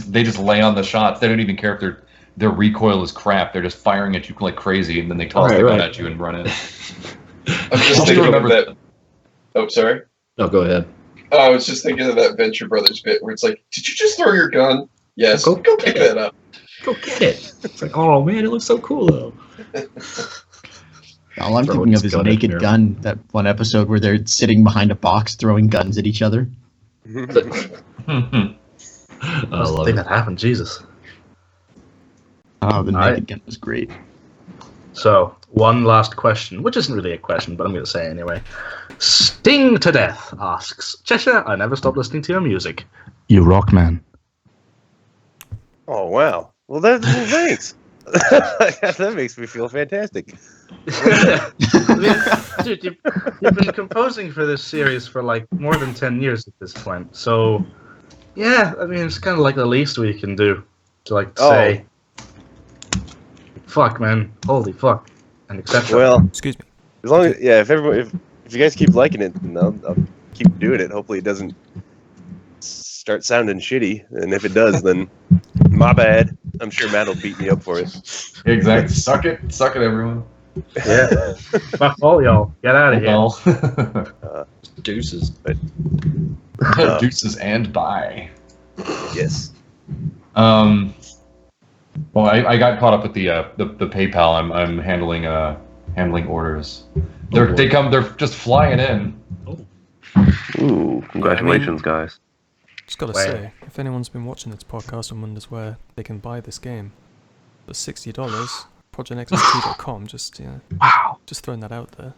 They just lay on the shots. They don't even care if their recoil is crap. They're just firing at you like crazy, and then they toss the gun at you and run in. I'm just Also thinking of remember- that. Oh, sorry. No, go ahead. Oh, I was just thinking of that Venture Brothers bit where it's like, did you just throw your gun? Yes. Go Go pick that up. Go get it. It's like, oh man, it looks so cool though. All I'm Throwing thinking his of is gun in Naked there. Gun, that one episode where they're sitting behind a box throwing guns at each other. I love thing it. that happened, Jesus. Oh, the All Naked Gun was great. So, one last question, which isn't really a question, but I'm going to say it anyway. Sting to Death asks, Cheshire, I never stop listening to your music. You rock, man. Oh wow. Well, thanks. That makes me feel fantastic. I mean, dude, you've been composing for this series for like more than 10 years at this point. So, yeah, I mean, it's kind of like the least we can do to like say, fuck, man, holy fuck, and etc. Well, Excuse me. as long as if you guys keep liking it, then I'll keep doing it. Hopefully, it doesn't start sounding shitty, and if it does, then my bad. I'm sure Matt will beat me up for it. Exactly. Suck it, everyone. Yeah, fuck all y'all, get out of here. Well, Deuces. deuces and bye. Yes. Well, I got caught up with the PayPal. I'm handling orders. They're just flying in. Ooh, congratulations, guys. Just gotta Where? say, if anyone's been watching this podcast and wonders where they can buy this game, for $60, PN2.com, just Wow. just throwing that out there.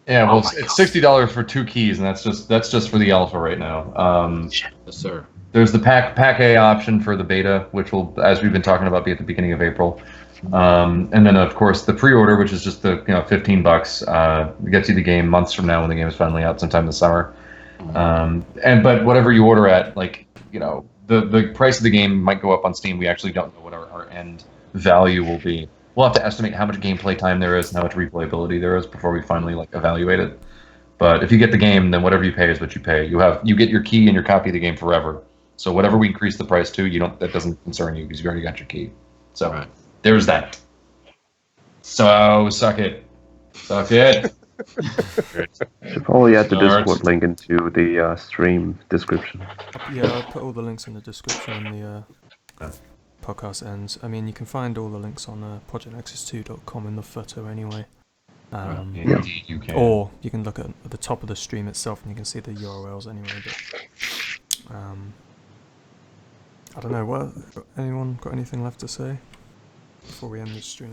Yeah, well, my it's $60 for 2 keys, and that's just for the alpha right now. Yes, sir. There's the pack A option for the beta, which will, as we've been talking about, be at the beginning of April. And then, of course, the pre-order, which is just the $15, gets you the game months from now when the game is finally out, sometime this summer. But whatever you order at, the price of the game might go up on Steam. We actually don't know what our end value will be. We'll have to estimate how much gameplay time there is and how much replayability there is before we finally evaluate it. But if you get the game, then whatever you pay is what you pay. You get your key and your copy of the game forever. So whatever we increase the price to, that doesn't concern you because you already got your key. So there's that. So suck it. Suck it. Should probably add the Discord link into the stream description. Yeah, I'll put all the links in the description on the podcast ends. I mean, you can find all the links on PN2.com in the footer anyway. Indeed, you can. Or you can look at the top of the stream itself and you can see the URLs anyway. But I don't know. Anyone got anything left to say before we end this stream?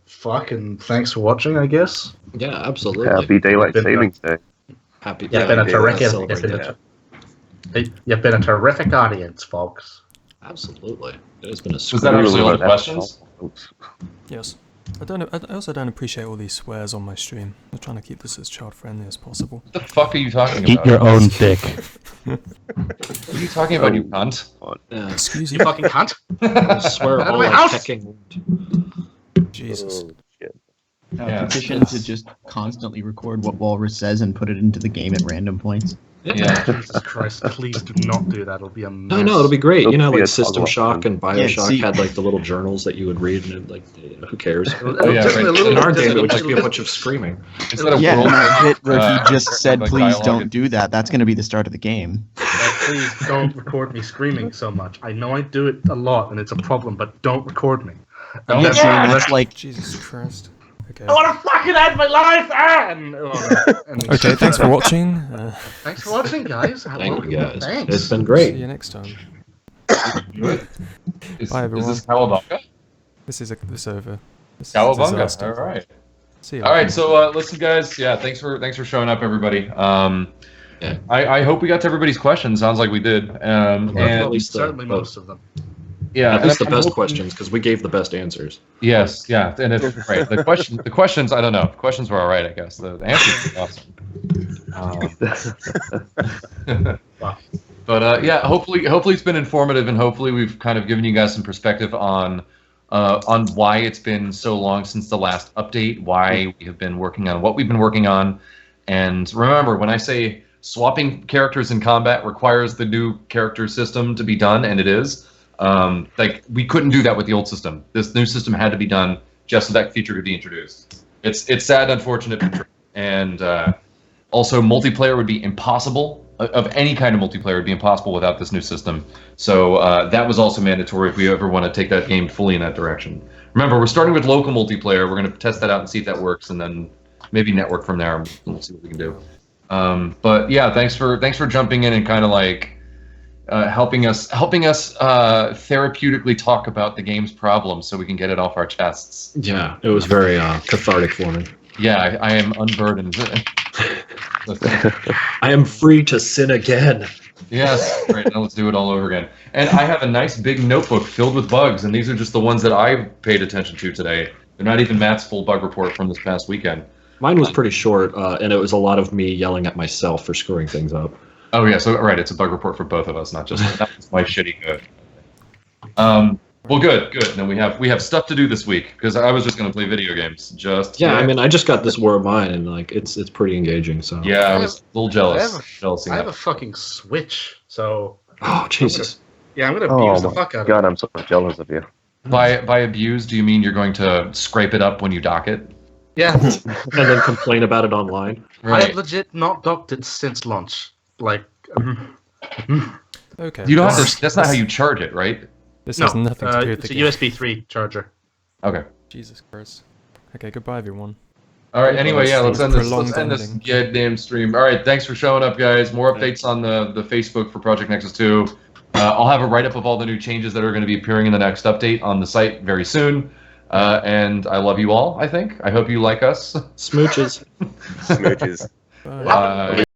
Fucking thanks for watching, I guess. Yeah, absolutely. Happy Daylight Savings Day. Happy. You've been a terrific. You've been a terrific audience, folks. Absolutely. It has been a. Was that actually all the questions? Yes. I also don't appreciate all these swears on my stream. I'm trying to keep this as child friendly as possible. What the fuck are you talking about? Eat your own dick. What are you talking about, you cunt? Excuse You you. fucking cunt. I swear Out of all my like house! pecking. Jesus. Yeah. Petition to just constantly record what Walrus says and put it into the game at random points. Yeah. Jesus Christ, please do not do that. It'll be a mess. No, it'll be great. It'll be Like a System toggle Shock option. and Bioshock see- had the little journals that you would read, and who cares? Oh, yeah, Just right. a little- In our just game, a it would just be a little- bunch of screaming. Instead of Yeah, world, and that bit where he just said, like please dialogue, don't do that, that's going to be the start of the game. Please don't record me screaming so much. I know I do it a lot and it's a problem, but don't record me. Don't Yeah, yeah. it's like, Jesus Christ. Okay. I want to fucking end my life! And Okay, thanks for watching. Thanks for watching, guys. Thank you guys. Thanks. It's been See great. you next time. Is Bye, everyone. this Cowabunga? This is over. This is a Cowabunga. disaster. All right. See you. All right. So listen, guys. Yeah. Thanks for showing up, everybody. Yeah. I hope we got to everybody's questions. Sounds like we did. At And least Certainly most of them. yeah, At least the and I'm best hoping- questions, because we gave the best answers. Yes. Yeah. And if right, the questions. I don't know. Questions were all right. I guess the answers were awesome. But yeah, hopefully it's been informative, and hopefully we've kind of given you guys some perspective on why it's been so long since the last update, why we have been working on what we've been working on. And remember, when I say swapping characters in combat requires the new character system to be done, and it is, we couldn't do that with the old system. This new system had to be done just so that feature could be introduced. It's sad, unfortunate, but true. And also, multiplayer would be impossible. Of any kind of multiplayer would be impossible without this new system. So that was also mandatory if we ever want to take that game fully in that direction. Remember, we're starting with local multiplayer. We're going to test that out and see if that works, and then maybe network from there. And we'll see what we can do. But yeah, thanks for jumping in and kind of helping us therapeutically talk about the game's problems so we can get it off our chests. Yeah, it was very cathartic for me. Yeah, I am unburdened. I am free to sin again. Yes, right, now let's do it all over again. And I have a nice big notebook filled with bugs, and these are just the ones that I paid attention to today. They're not even Matt's full bug report from this past weekend. Mine was pretty short, and it was a lot of me yelling at myself for screwing things up. Oh yeah, so right, it's a bug report for both of us, not just my shitty good. Well, good. Then we have stuff to do this week because I was just gonna play video games. I mean, I just got this War of Mine, and it's pretty engaging. So yeah, I was a little jealous. I have a fucking Switch, so. Oh Jesus! I'm gonna Oh abuse the my fuck out of god, it. I'm so jealous of you. By abuse, do you mean you're going to scrape it up when you dock it? Yeah, And then complain about it online. I have legit not docked it since launch. Okay. You don't have to. That's not how you charge it, right? This has nothing to do with it's the a game. USB 3 charger. Okay. Jesus Christ. Okay, goodbye everyone. All right. Anyway, yeah, let's end this. Prolonged Let's end this ending. goddamn stream. All right. Thanks for showing up, guys. More updates on the Facebook for Project Nexus 2. I'll have a write up of all the new changes that are going to be appearing in the next update on the site very soon. And I love you all. I think. I hope you like us. Smooches. Smooches. Bye. Bye.